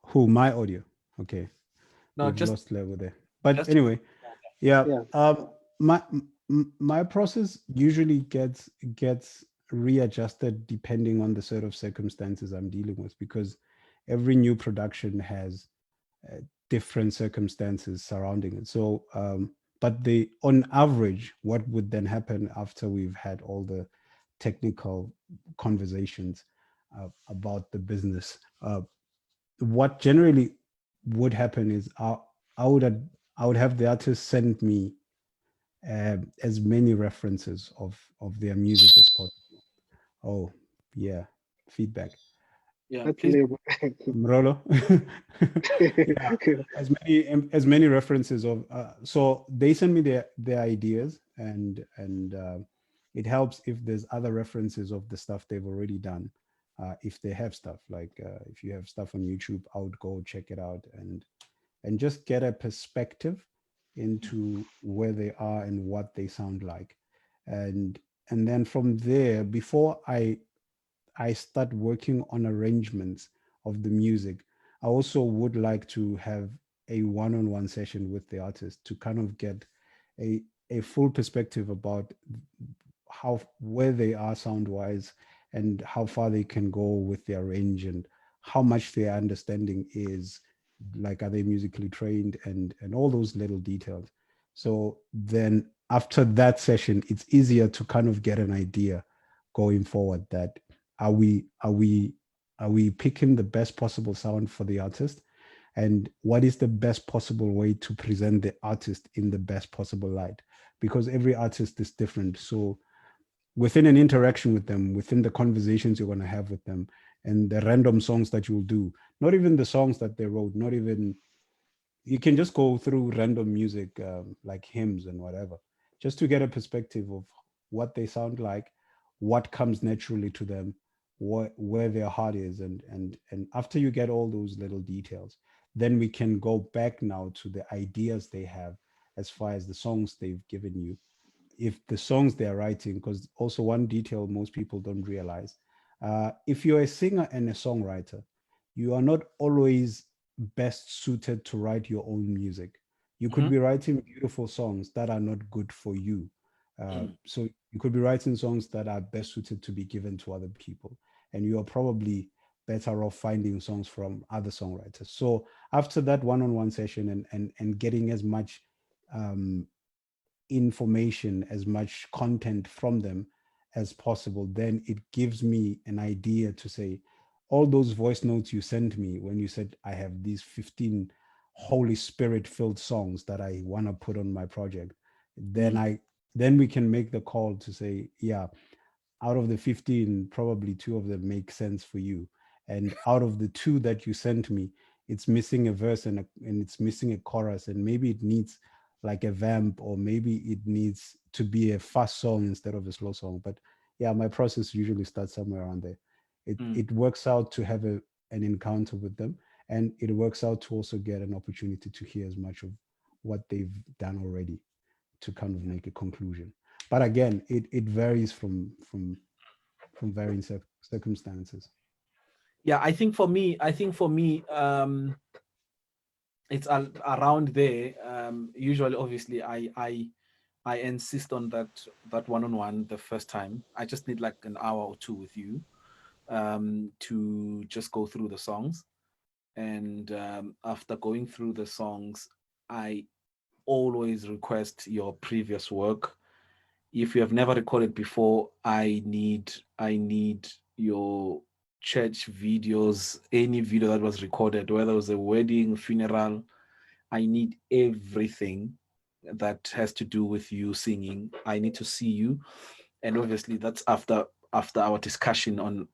who, my audio. Okay, No, we've just lost level there. But just anyway, yeah. Yeah. My my process usually gets readjusted depending on the sort of circumstances I'm dealing with, because every new production has different circumstances surrounding it. So, but the on average, what would then happen after we've had all the technical conversations about the business? What generally would happen is I would I would have the artist send me as many references of their music as possible. Oh, yeah, feedback. yeah, That's please. labor. Morolo. Yeah, as many references of so they send me their ideas, and it helps if there's other references of the stuff they've already done. If they have stuff like if you have stuff on YouTube, I would go check it out and just get a perspective into where they are and what they sound like, and and then from there, before I start working on arrangements of the music, I also would like to have a one-on-one session with the artist to kind of get a a full perspective about how where they are sound wise and how far they can go with their range and how much their understanding is, like are they musically trained, and all those little details. So then after that session, it's easier to kind of get an idea going forward that are we are we are we picking the best possible sound for the artist, and what is the best possible way to present the artist in the best possible light, because every artist is different. So within an interaction with them, within the conversations you're going to have with them, and the random songs that you'll do, not even the songs that they wrote, not even, you can just go through random music, like hymns and whatever, just to get a perspective of what they sound like, what comes naturally to them, what where their heart is, and after you get all those little details, then we can go back now to the ideas they have as far as the songs they've given you, if the songs they're writing, because also one detail most people don't realize, if you're a singer and a songwriter, you are not always best suited to write your own music. You could Mhm. be writing beautiful songs that are not good for you. Mm. So you could be writing songs that are best suited to be given to other people, and you are probably better off finding songs from other songwriters. So after that one-on-one session, and getting as much um, information, as much content from them as possible, then it gives me an idea to say, all those voice notes you sent me when you said I have these 15 Holy Spirit filled songs that I want to put on my project, then Mm. then we can make the call to say, yeah, out of the 15, probably two of them make sense for you. And out of the two that you sent me, it's missing a verse and it's missing a chorus. And maybe it needs like a vamp, or maybe it needs to be a fast song instead of a slow song. But yeah, my process usually starts somewhere around there. Mm. It works out to have an encounter with them. And it works out to also get an opportunity to hear as much of what they've done already to kind of make a conclusion. But again, it varies from varying circumstances. Yeah, I think for me, it's around there. Usually, obviously, I insist on that one-on-one the first time. I just need like an hour or two with you, to just go through the songs. And after going through the songs, I always request your previous work. If you have never recorded before, I need your church videos, any video that was recorded, whether it was a wedding, funeral. I need everything that has to do with you singing. I need to see you, and obviously that's after our discussion on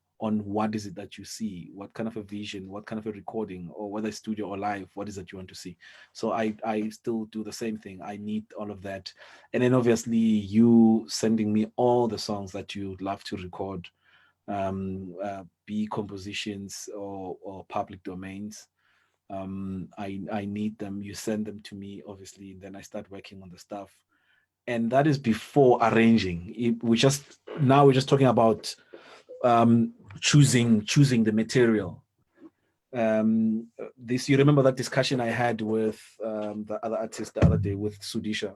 what is it that you see, what kind of a vision, what kind of a recording, or whether studio or live, what is it you want to see. So I still do the same thing. I need all of that, and then obviously you sending me all the songs that you'd love to record, be compositions or public domains. I need them. You send them to me, obviously, and then I start working on the stuff. and that is before arranging. We're just talking about choosing the material. You remember that discussion I had with the other artist the other day with Sudisha,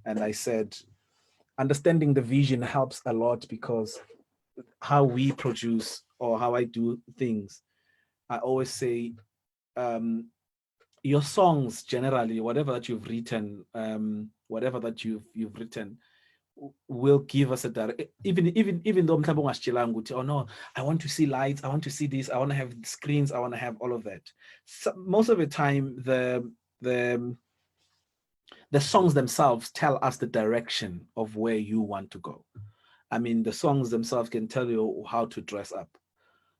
and I said understanding the vision helps a lot, because how we produce or how I do things, I always say your songs generally, whatever that you've written, will give us a direct, even though oh no, I want to see lights, I want to see this, I want to have screens, I want to have all of that. So most of the time the songs themselves tell us the direction of where you want to go. I mean, the songs themselves can tell you how to dress up,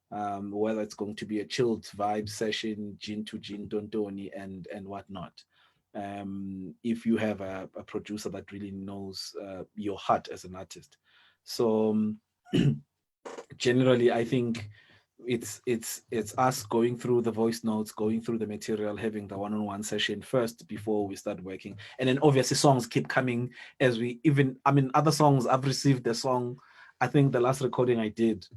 whether it's going to be a chilled vibe session, gin to gin, dondoni, and whatnot. If you have a producer that really knows your heart as an artist. So generally, I think it's us going through the voice notes, going through the material, having the one-on-one session first before we start working. And then obviously songs keep coming as other songs, I've received the song. I think the last recording I did,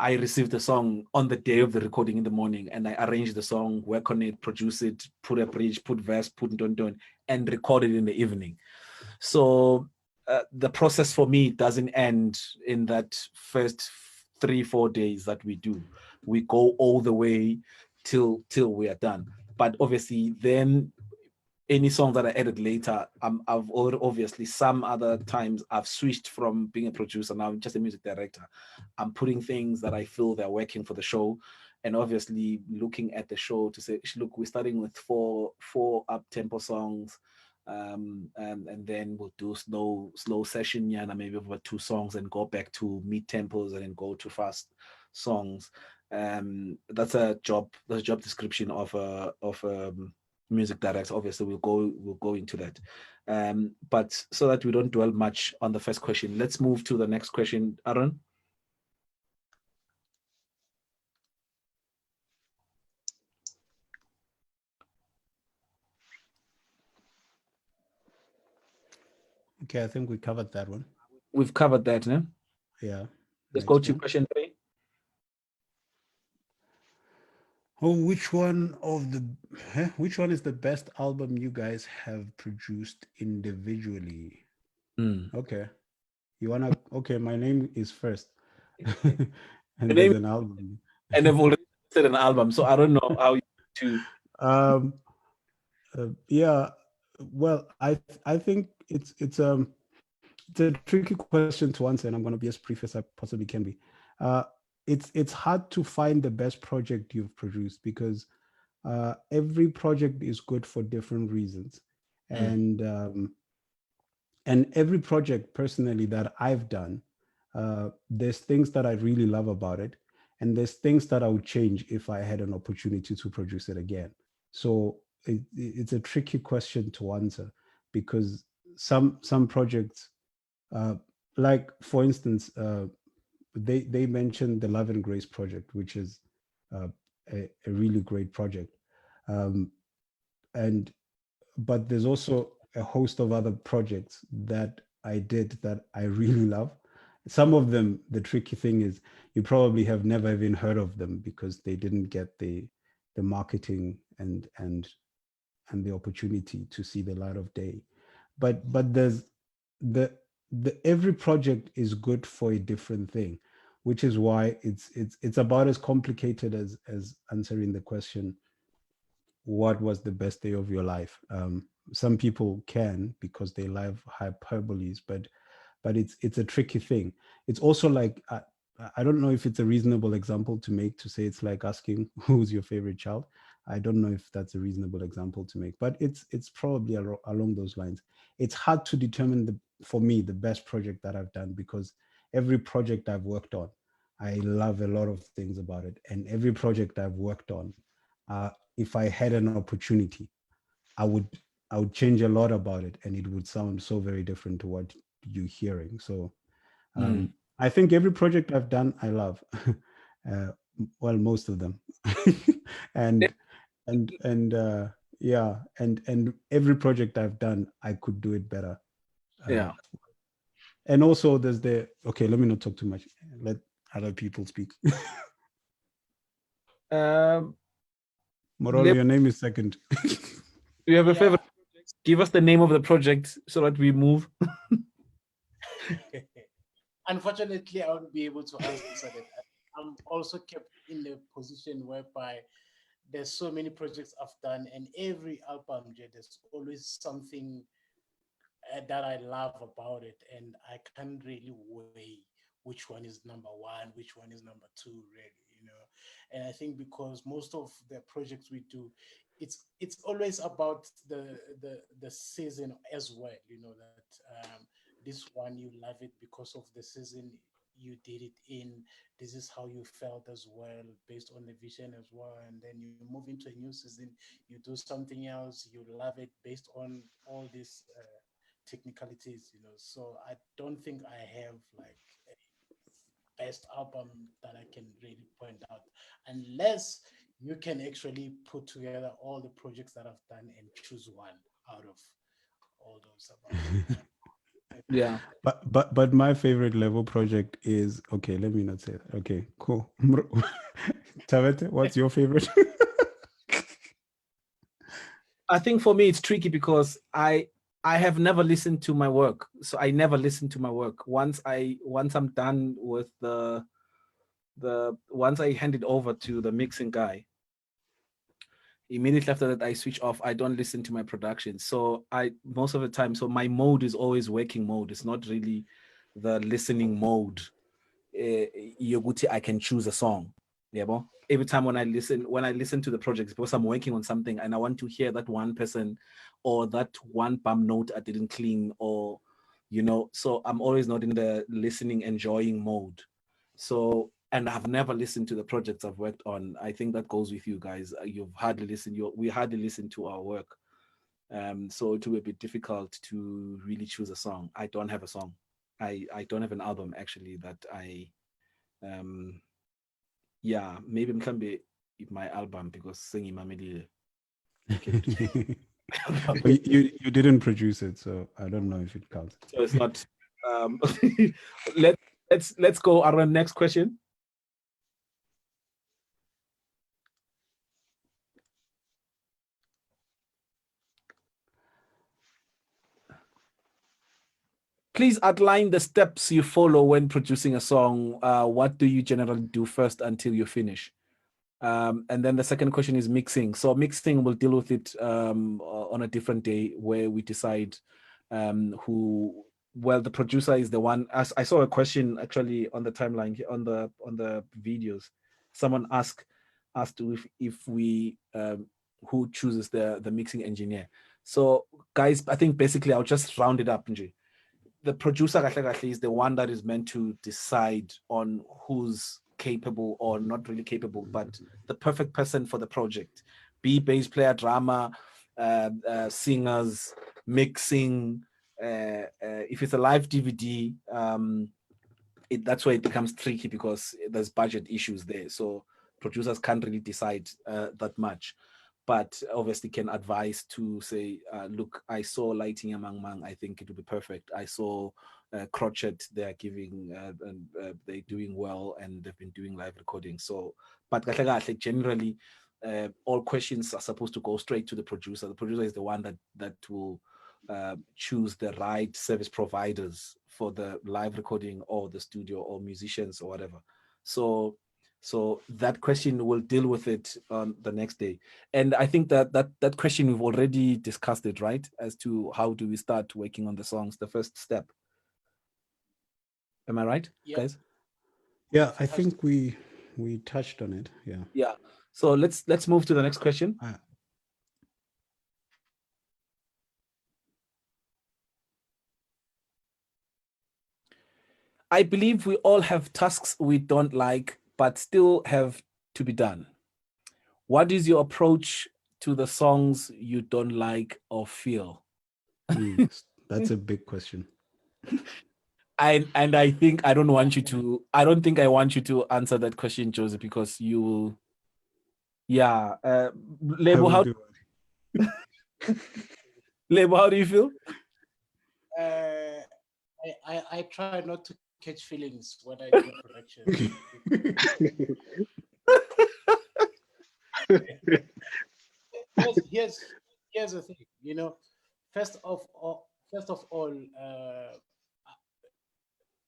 I received the song on the day of the recording in the morning, and I arranged the song, work on it, produce it, put a bridge, put verse, put don, and record it in the evening. So the process for me doesn't end in that first 3-4 days that we do. We go all the way till we are done. But obviously then any songs that I added later, I've obviously some other times I've switched from being a producer, now I'm just a music director. I'm putting things that I feel they're working for the show, and obviously looking at the show to say, look, we're starting with four up tempo songs, and then we'll do slow session, maybe over 2 songs, and go back to mid tempos, and then go to fast songs. That's a job description of a music director. Obviously we'll go into that, but so that we don't dwell much on the first question, let's move to the next question. Aaron. Okay, I think we covered that one. We've covered that, no? Yeah. Let's go to question 3. Oh, which one is the best album you guys have produced individually? Okay. Okay, my name is first. And there's an album. And they've already said an album, so I don't know how you to. Yeah. Well, I think it's a tricky question to answer, and I'm going to be as brief as I possibly can be. It's hard to find the best project you've produced, because every project is good for different reasons, and every project personally that I've done, there's things that I really love about it, and there's things that I would change if I had an opportunity to produce it again. So it's a tricky question to answer, because some projects, like for instance, they mentioned the Love and Grace project, which is a really great project, but there's also a host of other projects that I did that I really love. Some of them, the tricky thing is you probably have never even heard of them, because they didn't get the marketing and the opportunity to see the light of day. But there's every project is good for a different thing, which is why it's about as complicated as answering the question, what was the best day of your life? Some people can, because they love hyperboles, but it's a tricky thing. It's also like, I don't know if it's a reasonable example to make, to say it's like asking who's your favorite child. I don't know if that's a reasonable example to make, but it's probably along those lines. It's hard to determine for me, the best project that I've done, because every project I've worked on, I love a lot of things about it. And every project I've worked on, if I had an opportunity, I would change a lot about it, and it would sound so very different to what you're hearing. So I think every project I've done, I love. Well, most of them. and yeah, and every project I've done, I could do it better. Yeah. And also there's okay, let me not talk too much. Let other people speak. Um, Morolo, your name is second. you have a Yeah. favorite project? Give us the name of the project so that we move. Unfortunately, I won't be able to answer that. I'm also kept in the position whereby there's so many projects I've done, and every album, there's always something that I love about it, and I can't really weigh which one is number one, which one is number two, really, you know. And I think because most of the projects we do, it's always about the season as well, you know, that this one you love it because of the season you did it in. This is how you felt as well, based on the vision as well. And then you move into a new season, you do something else, you love it based on all these technicalities, you know. So I don't think I have like a best album that I can really point out, unless you can actually put together all the projects that I've done and choose one out of all those about. Yeah. But my favorite level project is, okay, let me not say that. Okay, cool. Thabethe, what's your favorite? I think for me it's tricky because I have never listened to my work. So I never listen to my work. Once I'm done with the once I hand it over to the mixing guy, immediately after that I switch off. I don't listen to my production. So I most of the time, so my mode is always working mode. It's not really the listening mode. Yoguti, I can choose a song. Yeah, well, every time when I listen to the projects, because I'm working on something and I want to hear that one person or that one bum note I didn't clean, or you know, so I'm always not in the listening, enjoying mode. So, and I've never listened to the projects I've worked on. I think that goes with you guys. You've hardly listened. We hardly listen to our work. So it will be a bit difficult to really choose a song. I don't have a song. I don't have an album actually that I yeah, maybe mhlambe my album because singing Mameli. You didn't produce it, so I don't know if it counts. So it's not let's go our next question. Please outline the steps you follow when producing a song. What do you generally do first until you finish? And then the second question is mixing. So mixing, we'll deal with it on a different day where we decide who. Well, the producer is the one. As I saw a question actually on the timeline on the videos, someone asked if we who chooses the mixing engineer. So guys, I think basically I'll just round it up, Nji. The producer is the one that is meant to decide on who's capable or not really capable, but the perfect person for the project. Be bass player, drama, singers, mixing. If it's a live DVD, that's where it becomes tricky because there's budget issues there. So producers can't really decide that much, but obviously can advise to say, look, I saw Lighting Among Mang, I think it would be perfect. I saw Crotchet, they're giving, they're doing well and they've been doing live recording. So, but generally, all questions are supposed to go straight to the producer. The producer is the one that will choose the right service providers for the live recording or the studio or musicians or whatever. So that question will deal with it on the next day. And I think that question we've already discussed it, right? As to how do we start working on the songs, the first step. Am I right, guys? Yeah, I think we touched on it. Yeah. Yeah. So let's move to the next question. I believe we all have tasks we don't like, but still have to be done. What is your approach to the songs you don't like or feel? That's a big question. And I think I don't think I want you to answer that question, Joseph, because you will. Yeah. Lebo, Lebo, how do you feel? I try not to catch feelings when I do production. Here's the thing, you know. First of all,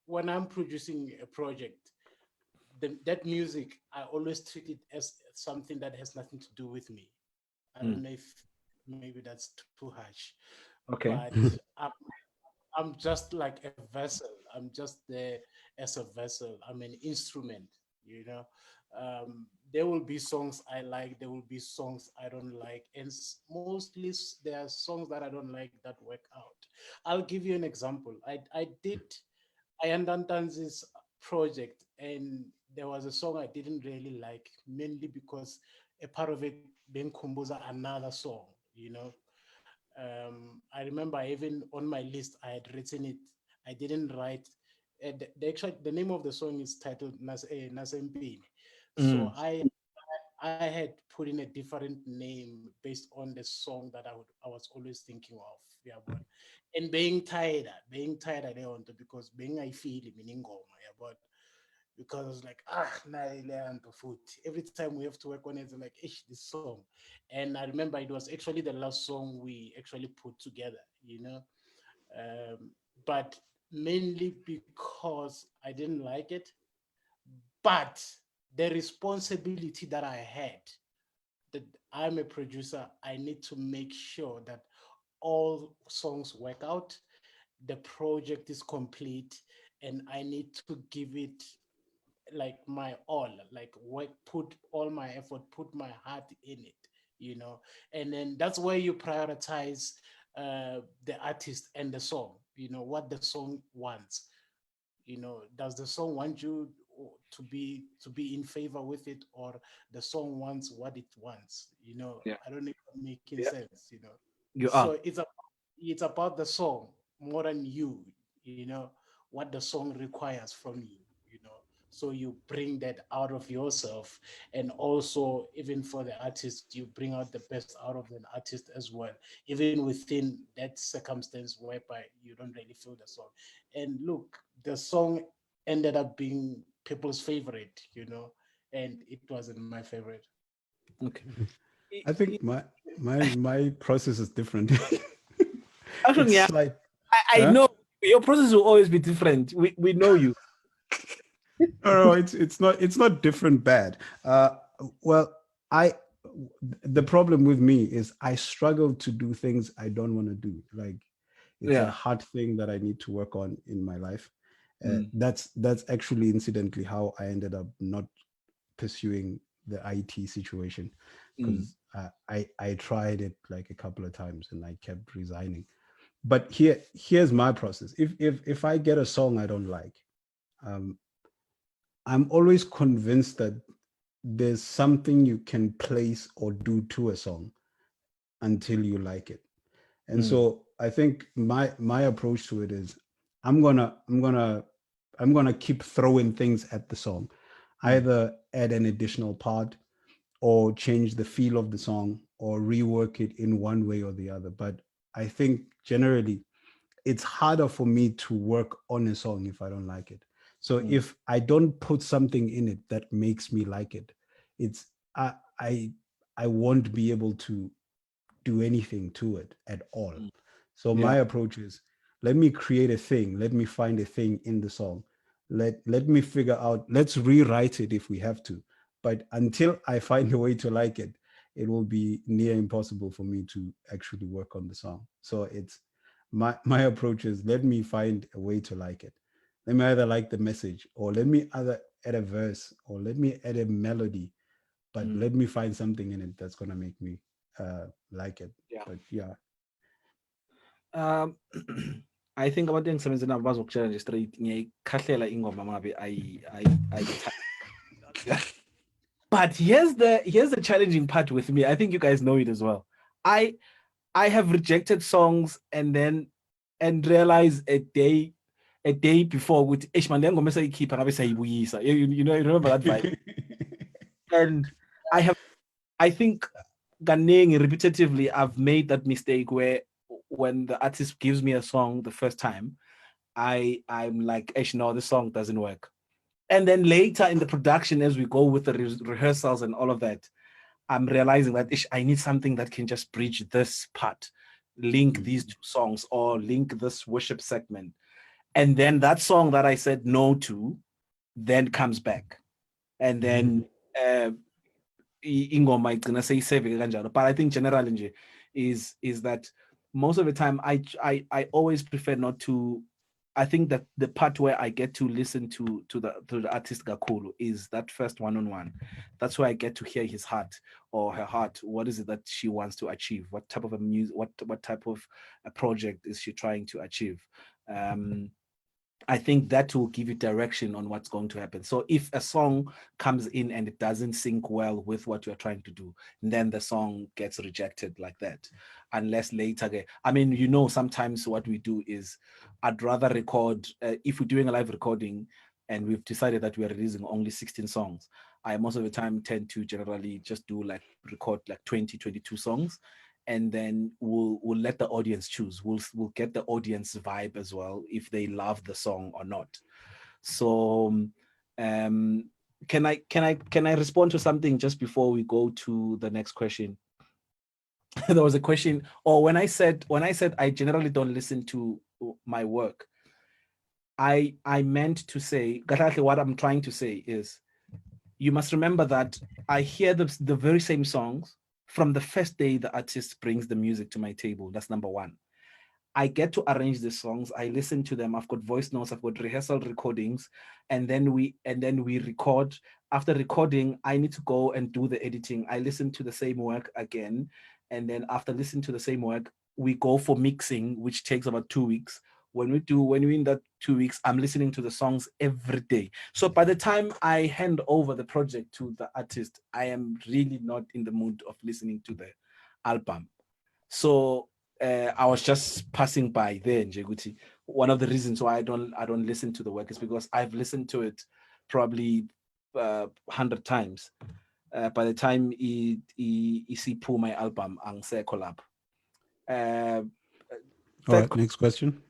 when I'm producing a project, that music, I always treat it as something that has nothing to do with me. I don't know if maybe that's too harsh, Okay. but I'm just like a vessel. I'm just there as a vessel. I'm an instrument, you know. There will be songs I like, there will be songs I don't like, and mostly there are songs that I don't like that work out. I'll give you an example. I did Ayandantanzi's project, and there was a song I didn't really like, mainly because a part of it being composed another song, you know. I remember even on my list, I had written it. I didn't write. The name of the song is titled Nasempini. So I had put in a different name based on the song that I was always thinking of. Yeah, but and being tired I don't because being I feel meaning yeah, but because I was like, every time we have to work on it, I'm like, ish, this song. And I remember it was actually the last song we actually put together, you know. But mainly because I didn't like it. But the responsibility that I had, that I'm a producer, I need to make sure that all songs work out, the project is complete, and I need to give it like my all, like work, put all my effort, put my heart in it, you know. And then that's where you prioritize the artist and the song, you know, what the song wants. You know, does the song want you to be in favor with it, or the song wants what it wants, you know? Yeah. I don't know if I'm making Yeah. sense, you know. You So are. it's about the song more than you know, what the song requires from you, you know. So you bring that out of yourself, and also even for the artist, you bring out the best out of an artist as well, even within that circumstance whereby you don't really feel the song. And look, the song ended up being people's favorite, you know, and it wasn't my favorite. Okay. I think my process is different. Actually, yeah, It's like, I huh? know your process will always be different. We know you. No, it's not different bad. Well, I the problem with me is I struggle to do things I don't want to do. Like, it's a Yeah. hard thing that I need to work on in my life. Mm. That's actually incidentally how I ended up not pursuing the IT situation, Mm. because I tried it like a couple of times and I kept resigning. But here's my process. If I get a song I don't like, um, I'm always convinced that there's something you can place or do to a song until you like it. And so I think my approach to it is I'm gonna keep throwing things at the song, either add an additional part or change the feel of the song or rework it in one way or the other. But I think generally it's harder for me to work on a song if I don't like it. So if I don't put something in it that makes me like it, it's I I won't be able to do anything to it at all. So Yeah. my approach is, let me create a thing, let me find a thing in the song. Let me figure out, let's rewrite it if we have to. But until I find a way to like it, it will be near impossible for me to actually work on the song. So it's my approach is, let me find a way to like it. Let me either like the message, or let me either add a verse, or let me add a melody, but let me find something in it that's gonna make me like it. Yeah. But yeah. I think abantu engisebenzela nabo bazokutshela nje straight ngiyayikhahlela ingoma mangabe but here's the challenging part with me. I think you guys know it as well. I have rejected songs and realize a day before with Ishman le ngoma esayikhipha ngabe sayibuyisa. You know, you remember that vibe. And I think Ganing repetitively, I've made that mistake where when the artist gives me a song the first time, I'm like, no, this song doesn't work. And then later in the production, as we go with the rehearsals and all of that, I'm realizing that I need something that can just bridge this part, link these two songs, or link this worship segment. And then that song that I said no to then comes back. And then ingoma igcina seyiseveke kanjalo. But I think generally nje is that most of the time I always prefer not to. I think that the part where I get to listen to the artist Gakulu is that first one-on-one. That's where I get to hear his heart or her heart. What is it that she wants to achieve? What type of a music? What type of a project is she trying to achieve? I think that will give you direction on what's going to happen. So if a song comes in and it doesn't sync well with what you're trying to do, then the song gets rejected like that. Unless later, I mean, sometimes what we do is I'd rather record, if we're doing a live recording and we've decided that we're releasing only 16 songs, I most of the time tend to generally just record 20, 22 songs. And then we'll let the audience choose. We'll get the audience vibe as well if they love the song or not. So can I respond to something just before we go to the next question? There was a question, or when I said I generally don't listen to my work, I meant to say, what I'm trying to say is, you must remember that I hear the very same songs from the first day the artist brings the music to my table. That's number one. I get to arrange the songs. I listen to them. I've got voice notes. I've got rehearsal recordings, and then we record. After recording, I need to go and do the editing. I listen to the same work again, and then after listening to the same work, we go for mixing, which takes about 2 weeks. When we're in that 2 weeks, I'm listening to the songs every day. So by the time I hand over the project to the artist, I am really not in the mood of listening to the album. So I was just passing by there, Njeguti. One of the reasons why I don't listen to the work is because I've listened to it probably 100 times. By the time he see pull my album and say collab. All right, next question.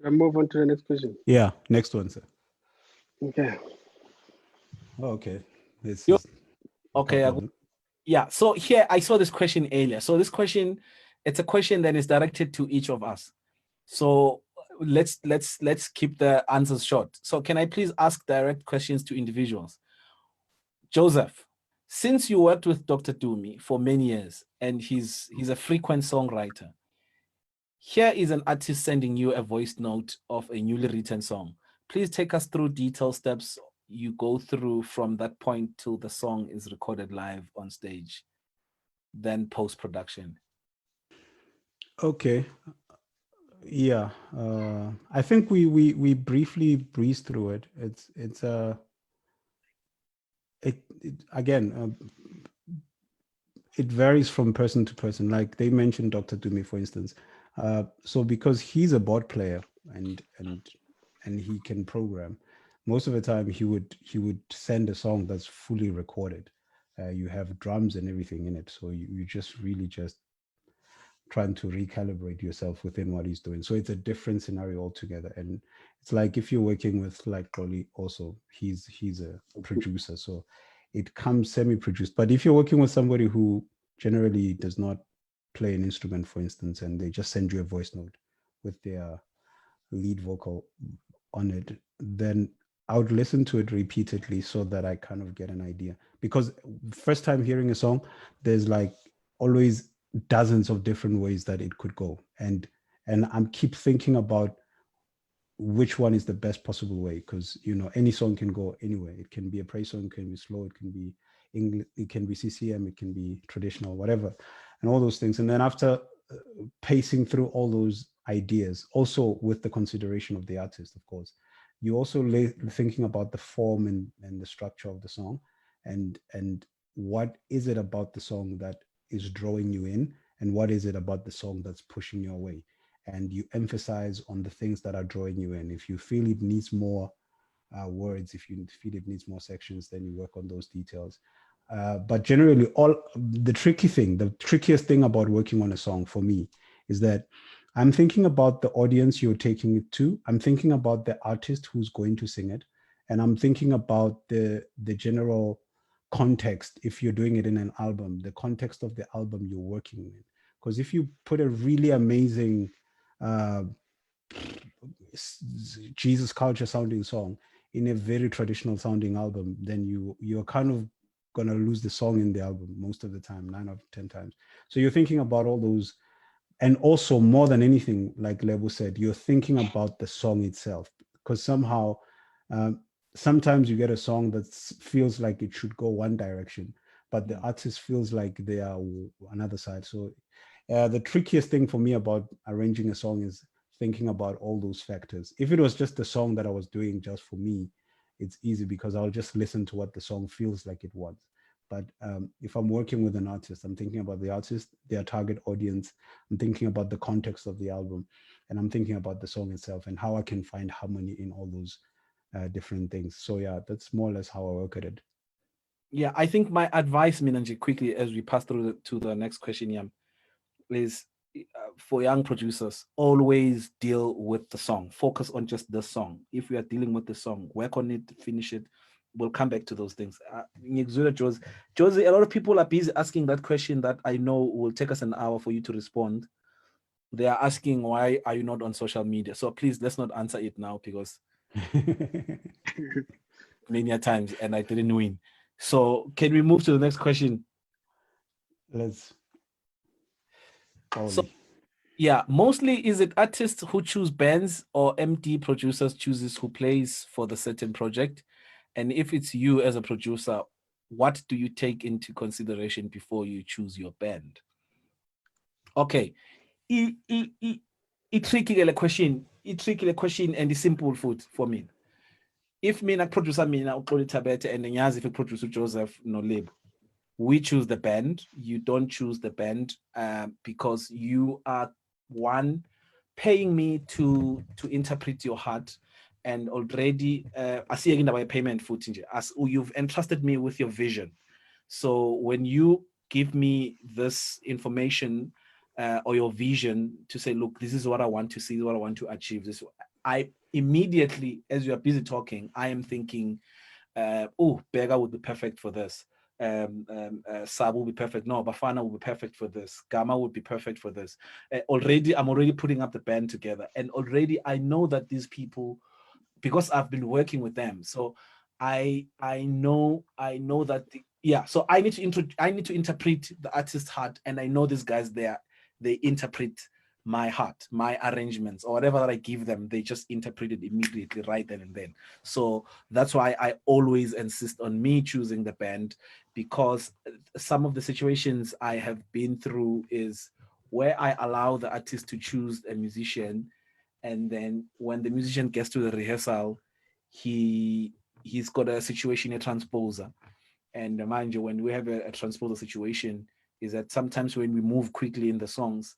I'll move on to the next question. Yeah, next one, sir. Okay. Okay. Okay. Yeah. So here I saw this question earlier. So this question, it's a question that is directed to each of us. So let's keep the answers short. So can I please ask direct questions to individuals? Joseph, since you worked with Dr. Dumi for many years and he's a frequent songwriter, here is an artist sending you a voice note of a newly written song. Please take us through detailed steps you go through from that point till the song is recorded live on stage, then post-production. Okay. Yeah. I think we briefly breezed through it. It varies from person to person. Like they mentioned Dr. Dumi, for instance. So because he's a board player and he can program, most of the time he would send a song that's fully recorded. You have drums and everything in it, so you just really just trying to recalibrate yourself within what he's doing. So it's a different scenario altogether. And it's like if you're working with like Xoli also, he's a producer, so it comes semi-produced. But if you're working with somebody who generally does not play an instrument, for instance, and they just send you a voice note with their lead vocal on it, then I would listen to it repeatedly so that I kind of get an idea. Because first time hearing a song, there's like always dozens of different ways that it could go. And I'm keep thinking about which one is the best possible way, because any song can go anywhere. It can be a praise song, it can be slow, it can be English, it can be CCM, it can be traditional, whatever, and all those things. And then after pacing through all those ideas, also with the consideration of the artist, of course, you also thinking about the form and the structure of the song, and what is it about the song that is drawing you in, and what is it about the song that's pushing you away. And you emphasize on the things that are drawing you in. If you feel it needs more words, if you feel it needs more sections, then you work on those details. But generally, the trickiest thing about working on a song for me is that I'm thinking about the audience you're taking it to. I'm thinking about the artist who's going to sing it. And I'm thinking about the general context. If you're doing it in an album, the context of the album you're working in. Because if you put a really amazing Jesus culture sounding song in a very traditional sounding album, then you're kind of gonna lose the song in the album most of the time, 9 out of 10 times. So you're thinking about all those, and also more than anything, like Lebo said, you're thinking about the song itself, because somehow sometimes you get a song that feels like it should go one direction, but the artist feels like they are another side. So the trickiest thing for me about arranging a song is thinking about all those factors. If it was just a song that I was doing just for me, it's easy because I'll just listen to what the song feels like it was. But if I'm working with an artist, I'm thinking about the artist, their target audience. I'm thinking about the context of the album, and I'm thinking about the song itself and how I can find harmony in all those different things. So yeah, that's more or less how I work at it. Yeah, I think my advice, Minanji, quickly as we pass through to the next question, Yam, is for young producers, always deal with the song. Focus on just the song. If we are dealing with the song, work on it, finish it. We'll come back to those things. Josie, a lot of people are busy asking that question that I know will take us an hour for you to respond. They are asking, why are you not on social media? So please, let's not answer it now because many times and I didn't win. So can we move to the next question? Let's. So, yeah, mostly is it artists who choose bands or MD producers chooses who plays for the certain project? And if it's you as a producer, what do you take into consideration before you choose your band? Okay. It's tricky question. It's tricky question and the simple food for me. If me na producer me na Xoli Thabethe and Nyazi if producer Joseph no Lebo, we choose the band. You don't choose the band because you are one paying me to interpret your heart, and already I see again about payment footage as you've entrusted me with your vision. So when you give me this information or your vision to say, look, this is what I want to see, what I want to achieve. This I immediately, as you are busy talking, I am thinking, Bega would be perfect for this. Sabu will be perfect. No, Bafana will be perfect for this. Gamma would be perfect for this. I'm already putting up the band together, and already I know that these people, because I've been working with them, so I know that so I need to interpret the artist's heart, and I know these guys they interpret my heart, my arrangements, or whatever that I give them, they just interpret it immediately right then and then. So that's why I always insist on me choosing the band, because some of the situations I have been through is where I allow the artist to choose a musician, and then when the musician gets to the rehearsal, he's got a situation, a transposer. And mind you, when we have a transposer situation, is that sometimes when we move quickly in the songs,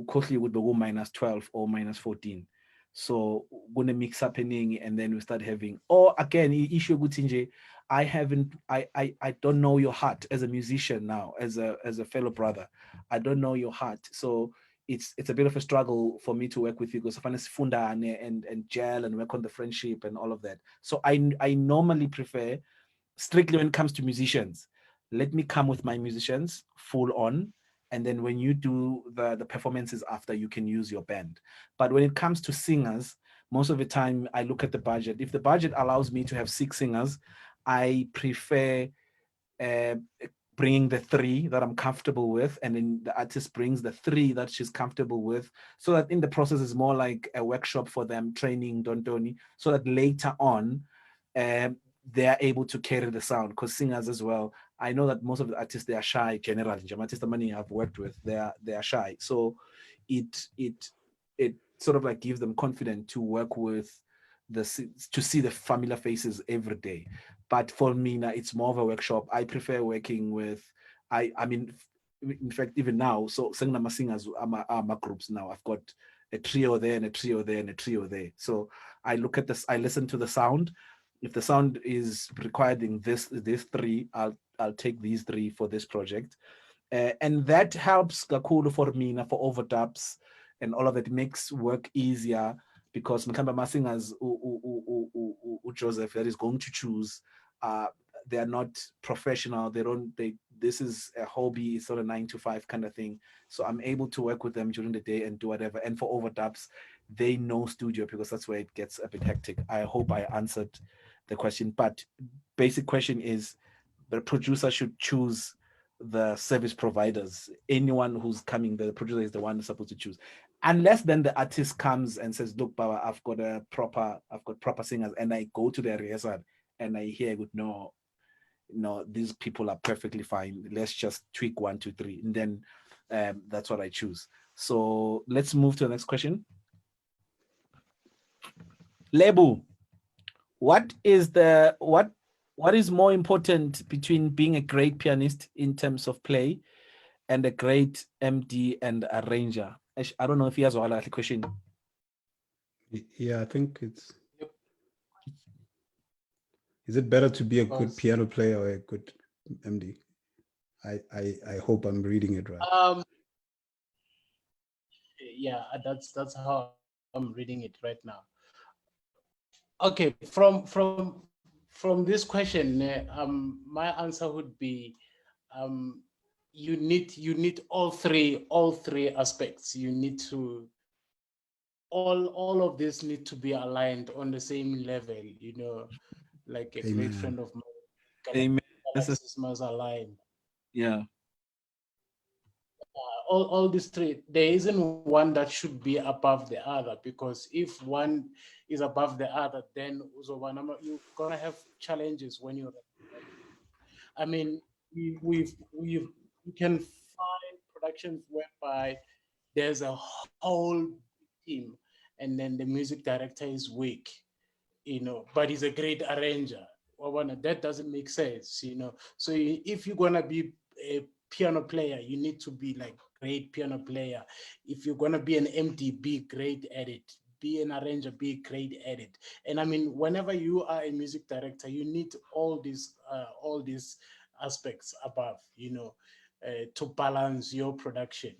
quickly would go -12 or -14. So gonna mix happening, and then we start having, or again, issue good I don't know your heart as a musician now, as a fellow brother. I don't know your heart. So it's a bit of a struggle for me to work with you because I find funda and gel and work on the friendship and all of that. So I normally prefer, strictly when it comes to musicians, let me come with my musicians full on, and then when you do the performances after, you can use your band. But when it comes to singers, most of the time I look at the budget. If the budget allows me to have 6 singers, I prefer bringing the 3 that I'm comfortable with, and then the artist brings the 3 that she's comfortable with, so that in the process is more like a workshop for them, training, Dontoni, so that later on they're able to carry the sound. Because singers as well, I know that most of the artists, they are shy generally. Artists money I've worked with, they are shy. So it sort of like gives them confidence to work with to see the familiar faces every day. But for me now, it's more of a workshop. I prefer working with, I mean, in fact, even now, so my singers are my groups now. I've got a trio there and a trio there and a trio there. So I look at this, I listen to the sound. if the sound is requiring this three, I'll take these three for this project. And that helps kakhulu for mina for overdubs and all of it, makes work easier because my singers Joseph that is going to choose, they are not professional. This is a hobby, it's not a 9 to 5 kind of thing. So I'm able to work with them during the day and do whatever. And for overdubs, they know studio because that's where it gets a bit hectic. I hope I answered the question, but basic question is the producer should choose the service providers. Anyone who's coming, the producer is the one who's supposed to choose, unless then the artist comes and says, look Baba, I've got proper singers, and I go to their rehearsal and I hear good, no, these people are perfectly fine, let's just tweak 1 2 3, and then that's what I choose. So let's move to the next question. Lebo, what is more important between being a great pianist in terms of play and a great MD and arranger? I don't know if he has a question. Yeah, I think it's. Is it better to be a good piano player or a good MD? I hope I'm reading it right. Yeah, that's how I'm reading it right now. Okay, from this question, my answer would be, you need all three aspects. You need to all of this need to be aligned on the same level. Like a Amen. great friend of mine, Amen. galaxies must align. Yeah. All these three, there isn't one that should be above the other, because if one is above the other, then you're gonna have challenges when you're. I mean, we can find productions whereby there's a whole team, and then the music director is weak, but he's a great arranger. That doesn't make sense, So if you're gonna be a piano player, you need to be like great piano player. If you're gonna be an MD, be great at it. Be an arranger, be great at it. And I mean, whenever you are a music director, you need all these aspects above, to balance your production,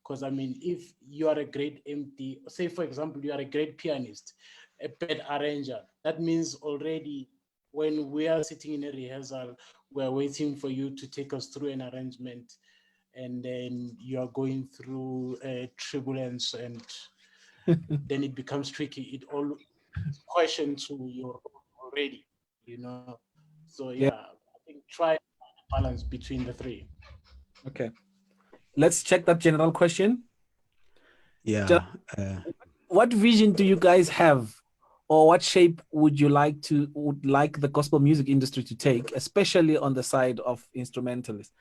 Because I mean, if you are a great MD, say for example, you are a great pianist, a bad arranger, that means already when we are sitting in a rehearsal, we're waiting for you to take us through an arrangement, and then you are going through turbulence, and then it becomes tricky. It all questions to your already, So yeah, I think try balance between the three. Okay. Let's check that general question. Yeah. What vision do you guys have, or what shape would like the gospel music industry to take, especially on the side of instrumentalists?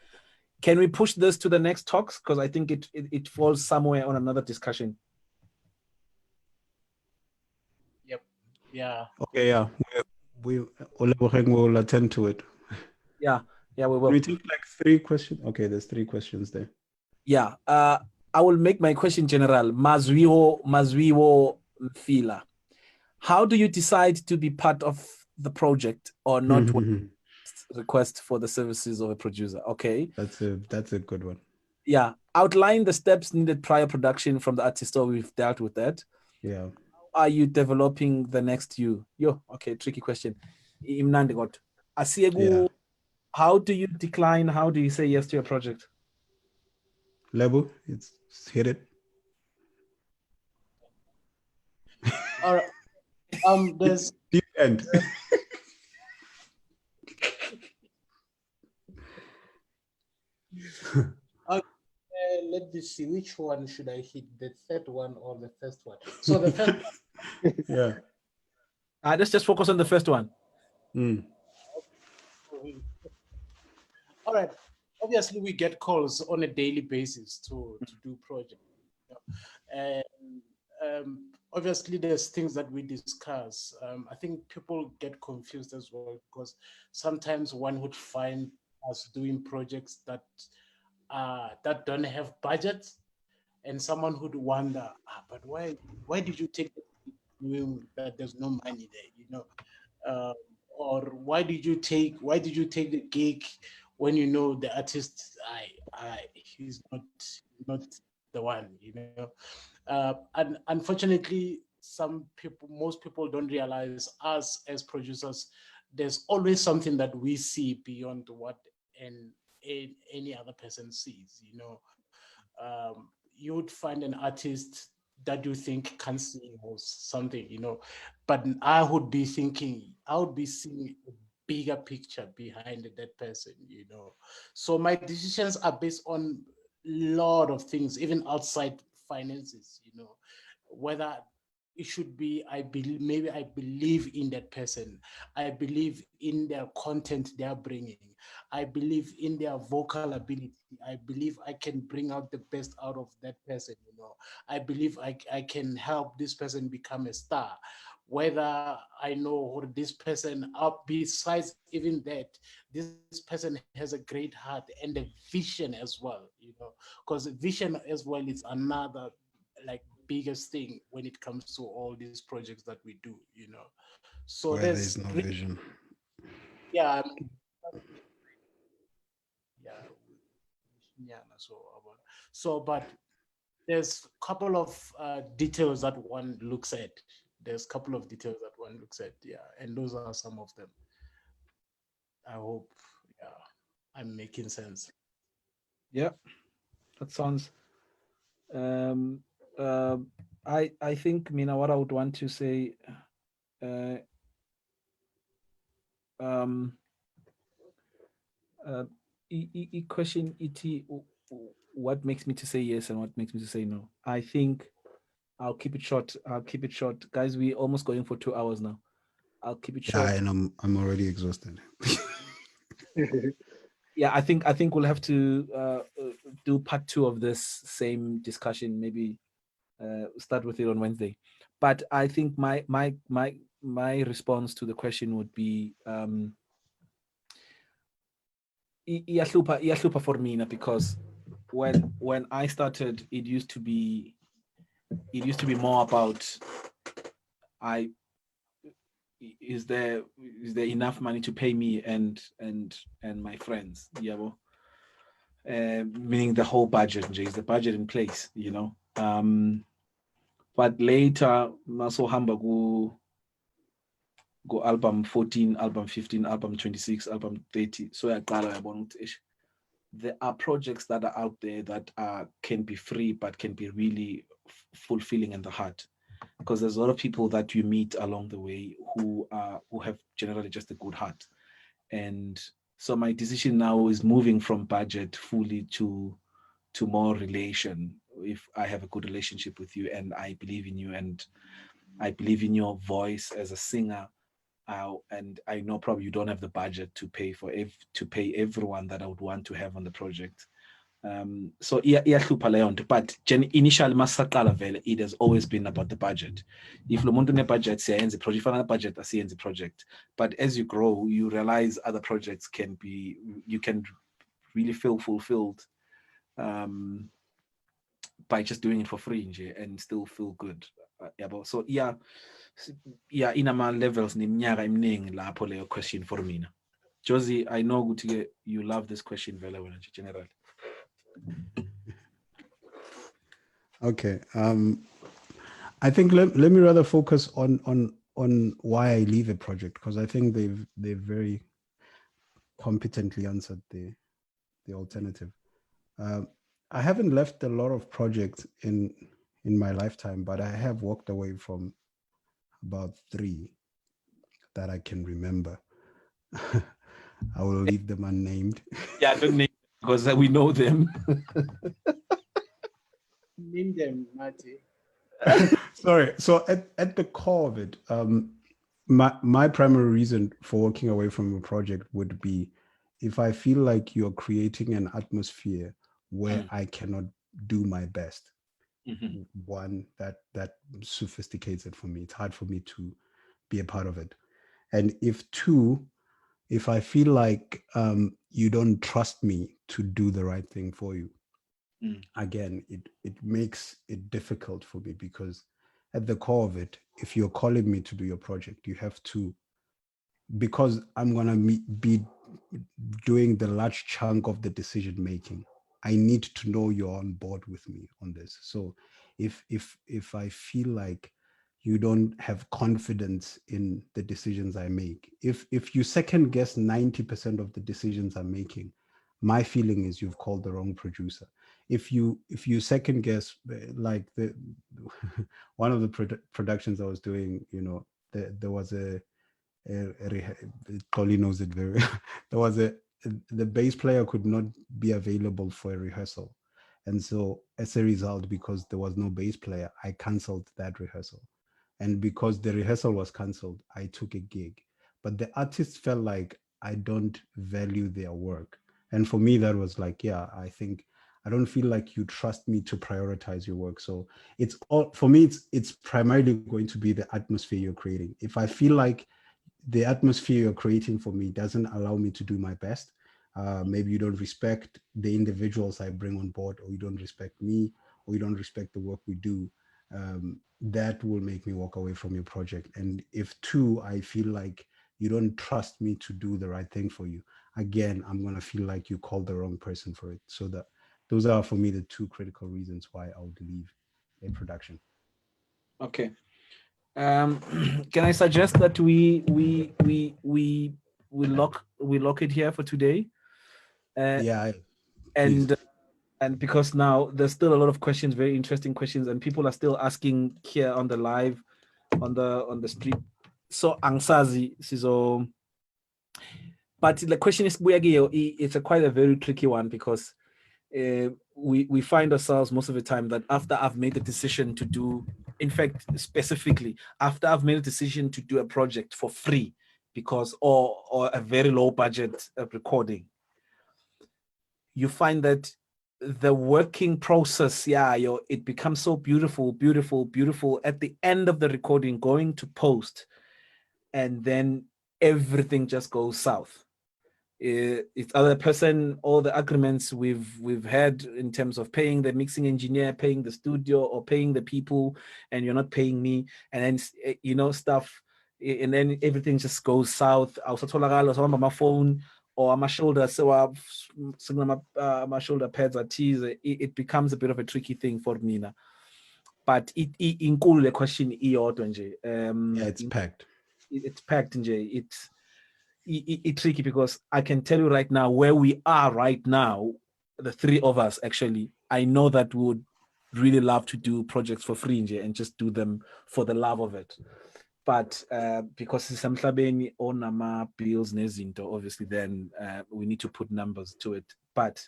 Can we push this to the next talks? Because I think it falls somewhere on another discussion. Yep. Yeah. Okay. Yeah. We will attend to it. Yeah. We will. Can we take like 3 questions? Okay, there's 3 questions there. Yeah. I will make my question general. Mazwiwo Mfila. How do you decide to be part of the project or not? Request for the services of a producer. Okay. That's a good one. Yeah. Outline the steps needed prior production from the artist, so we've dealt with that. Yeah. How are you developing the next you? Okay, tricky question. Imnandigot. Asiegu, how do you decline? How do you say yes to your project? Lebo, it's hit it. All right. There's deep end. let me see, which one should I hit? The third one or the first one? So the first yeah. Let's just focus on the first one. All right. Obviously, we get calls on a daily basis to do projects. And obviously, there's things that we discuss. I think people get confused as well, because sometimes one would find us doing projects that don't have budgets, and someone would wonder, but why did you take that? There's no money there, Or why did you take the gig when you know the artist he's not the one, you know. And unfortunately, most people don't realize us as producers, there's always something that we see beyond what any other person sees, you know. You would find an artist that you think can sing or something, you know, but I would be seeing a bigger picture behind that person, you know. So my decisions are based on a lot of things, even outside finances, you know, whether it should be, I believe in that person. I believe in their content they are bringing. I believe in their vocal ability. I believe I can bring out the best out of that person, you know. I believe I can help this person become a star. Whether I know who this person up, besides even that, this person has a great heart and a vision as well, you know, because vision as well is another like biggest thing when it comes to all these projects that we do, you know. So Where there's there's no really, vision. yeah, yeah, yeah. But there's a couple of details that one looks at. There's a couple of details that one looks at, yeah, and those are some of them. I hope, yeah, I'm making sense. Yeah, that sounds. Um, uh, I think, Mina, what I would want to say, uh, um, uh, question it, what makes me to say yes and what makes me to say no. I think I'll keep it short. I'll keep it short, guys. We're almost going for 2 hours now. I'll keep it Yeah, short. and I'm already exhausted. Yeah, I think we'll have to do part 2 of this same discussion. Maybe start with it on Wednesday. But I think my response to the question would be iyahlupha for mina, because when I started, it used to be more about I is there enough money to pay me and my friends, yeah, meaning the whole budget, is the budget in place, you know. But later masohamba go album 14, album 15, album 26, album 30, so yaqala yabona ukuthi there are projects that are out there that can be free but can be really fulfilling in the heart, because there's a lot of people that you meet along the way who have generally just a good heart. And so my decision now is moving from budget fully to more relation. If I have a good relationship with you and I believe in you and I believe in your voice as a singer, and I know probably you don't have the budget to pay to pay everyone that I would want to have on the project. So iyahlupha leyo nto, but initially masaqala vele, it has always been about the budget. If lo muntu une-budget siyayenza i-project, ifana budget asiyenza i-project. But as you grow, you realize other projects you can really feel fulfilled by just doing it for free nje, and still feel good. So yeah, inama levels neminyaka eminingi lapho leyo question for mina. Josie, I know ukuthi you love this question vele wena nje generally. Okay. I think let me rather focus on why I leave a project, because I think they've very competently answered the alternative. I haven't left a lot of projects in my lifetime, but I have walked away from about 3 that I can remember. I will leave them unnamed. Yeah, don't name them because we know them. Name them, Marty. Sorry. So at the core of it, my primary reason for walking away from a project would be if I feel like you're creating an atmosphere where I cannot do my best. Mm-hmm. One, that sophisticates it for me. It's hard for me to be a part of it. And if I feel like you don't trust me to do the right thing for you, again, it makes it difficult for me, because at the core of it, if you're calling me to do your project, you have to because I'm gonna be doing the large chunk of the decision making, I need to know you're on board with me on this. So if I feel like you don't have confidence in the decisions I make, if you second guess 90% of the decisions I'm making, my feeling is you've called the wrong producer. If you second guess, like the one of the productions I was doing, you know, there was Xoli knows it very well. There was the bass player could not be available for a rehearsal, and so as a result, because there was no bass player, I cancelled that rehearsal. And because the rehearsal was cancelled, I took a gig. But the artist felt like I don't value their work. And for me, that was like, yeah, I think I don't feel like you trust me to prioritize your work. So it's all for me, it's primarily going to be the atmosphere you're creating. If I feel like the atmosphere you're creating for me doesn't allow me to do my best, maybe you don't respect the individuals I bring on board, or you don't respect me, or you don't respect the work we do, that will make me walk away from your project. And if two, I feel like you don't trust me to do the right thing for you, again, I'm going to feel like you called the wrong person for it. So that those are for me the two critical reasons why I would leave a production. Okay. Can I suggest that we lock it here for today? Yeah. And because now there's still a lot of questions, very interesting questions, and people are still asking here on the live, on the street. So Angsazi, so, but the question is, it's quite a very tricky one, because we find ourselves most of the time that after I've made the decision to do, in fact, specifically after I've made a decision to do a project for free, because or a very low budget recording, you find that the working process, it becomes so beautiful at the end of the recording, going to post, and then everything just goes south. It's other person, all the agreements we've had in terms of paying the mixing engineer, paying the studio, or paying the people, and you're not paying me, and then stuff, and then everything just goes south. I was on my phone or on my shoulder, so my shoulder pads are teased. It becomes a bit of a tricky thing for me now. But it includes the question it's packed. It's packed, it's tricky, because I can tell you right now where we are right now, the three of us actually. I know that we would really love to do projects for free and just do them for the love of it. But because Samhlabeni on ama bills nezinto, obviously then we need to put numbers to it. But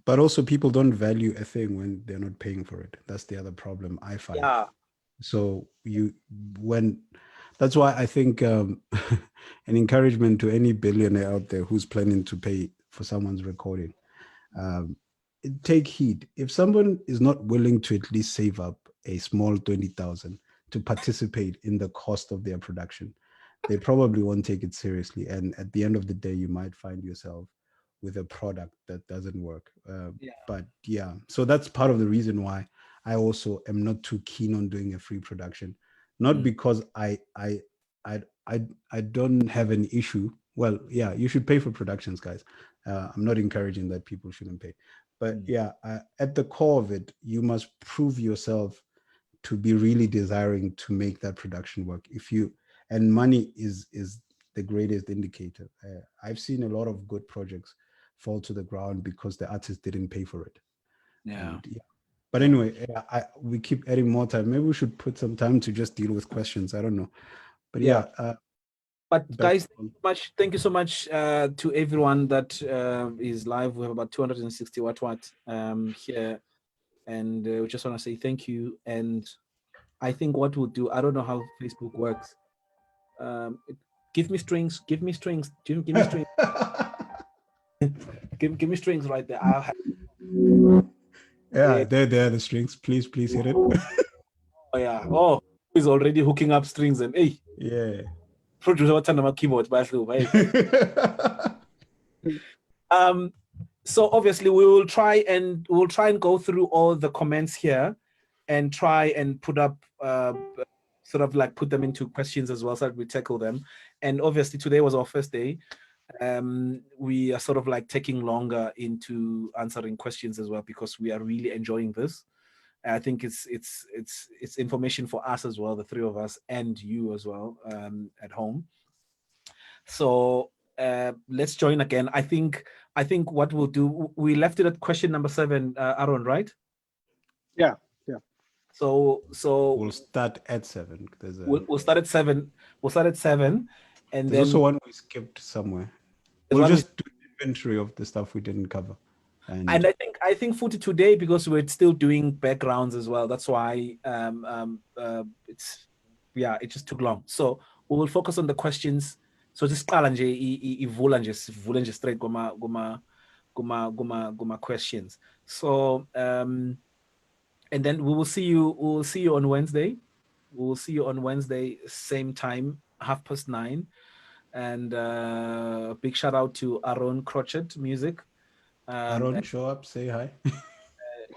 also people don't value a thing when they're not paying for it. That's the other problem I find. Yeah. So that's why I think an encouragement to any billionaire out there who's planning to pay for someone's recording, take heed. If someone is not willing to at least save up a small 20,000 to participate in the cost of their production, they probably won't take it seriously. And at the end of the day, you might find yourself with a product that doesn't work. But yeah, so that's part of the reason why I also am not too keen on doing a free production. Not because I don't have an issue. Well, yeah, you should pay for productions, guys. I'm not encouraging that people shouldn't pay. But yeah, at the core of it, you must prove yourself to be really desiring to make that production work. And money is the greatest indicator. I've seen a lot of good projects fall to the ground because the artist didn't pay for it. But anyway, we keep adding more time. Maybe we should put some time to just deal with questions. I don't know. But but guys, thank you so much to everyone that is live. We have about 260 what here, and we just want to say thank you. And I think what we'll do, I don't know how Facebook works. Give me strings. Give me strings. Give me strings. give me strings right there. I'll have... Yeah, there are the strings. Please hit it. Oh yeah. Oh, he's already hooking up strings and hey. Yeah. Producer, what's on my keyboard? So obviously we'll try and go through all the comments here and try and put up sort of like put them into questions as well, so that we tackle them. And obviously today was our first day. We are sort of like taking longer into answering questions as well, because we are really enjoying this. I think it's information for us as well, the three of us, and you as well, at home. So let's join again. I think what we'll do, we left it at question number 7, Aaron, right? Yeah. So We'll start at 7. we'll start at 7. We'll start at 7, and There's then also one we skipped somewhere. We'll just do an inventory of the stuff we didn't cover. And I think for today, because we're still doing backgrounds as well, that's why it just took long. So we will focus on the questions. So just ivula nje straight guma questions. So and then we will see you on Wednesday. We will see you on Wednesday, same time, 9:30. And a big shout out to Aaron Crotchet Music. Aaron, show up, say hi.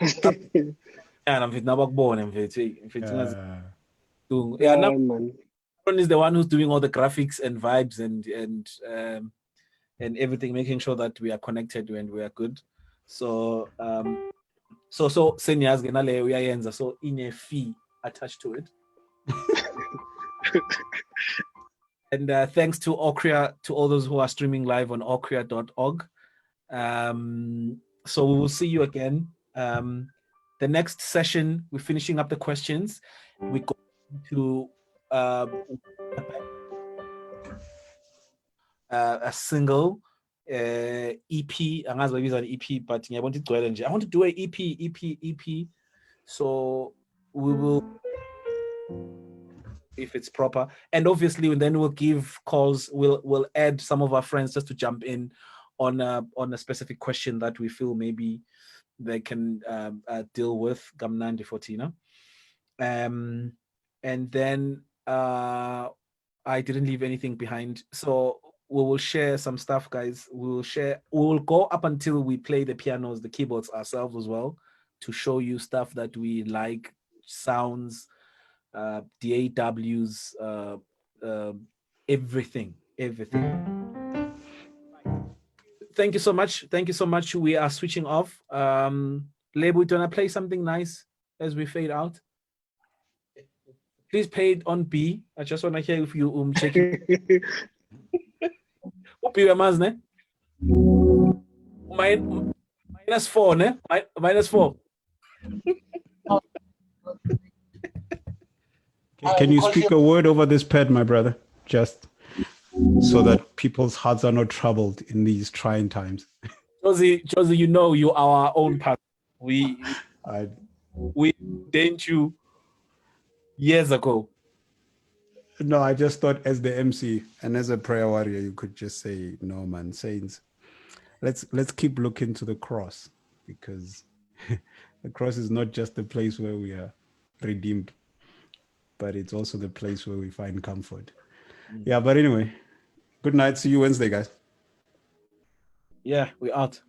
Man. Aaron is the one who's doing all the graphics and vibes and everything, making sure that we are connected and we are good. So seniors genale uyayenza, so in a fee attached to it. And thanks to Okria, to all those who are streaming live on okria.org. So we will see you again. The next session, we're finishing up the questions. We go to a single EP. I'm not going to use an EP, but I want to do an EP. So we will, if it's proper, and obviously then we'll give calls. We'll add some of our friends just to jump in on a specific question that we feel maybe they can deal with. Gamnandi Fortina. And then I didn't leave anything behind. So we will share some stuff, guys. We will go up until we play the pianos, the keyboards ourselves as well, to show you stuff that we like, sounds, DAWs, everything. Thank you so much. We are switching off. Lebo, do you want to play something nice as we fade out? Please play it on B. I just want to hear if you check it. What be your man's name? -4, ne? -4. Can you speak a word over this pad, my brother? Just so that people's hearts are not troubled in these trying times. Josie, you know you are our own part. We ordained you years ago. No, I just thought as the MC and as a prayer warrior, you could just say, no, man, saints, let's keep looking to the cross, because the cross is not just the place where we are redeemed, but it's also the place where we find comfort. Yeah, but anyway, good night. See you Wednesday, guys. Yeah, we out.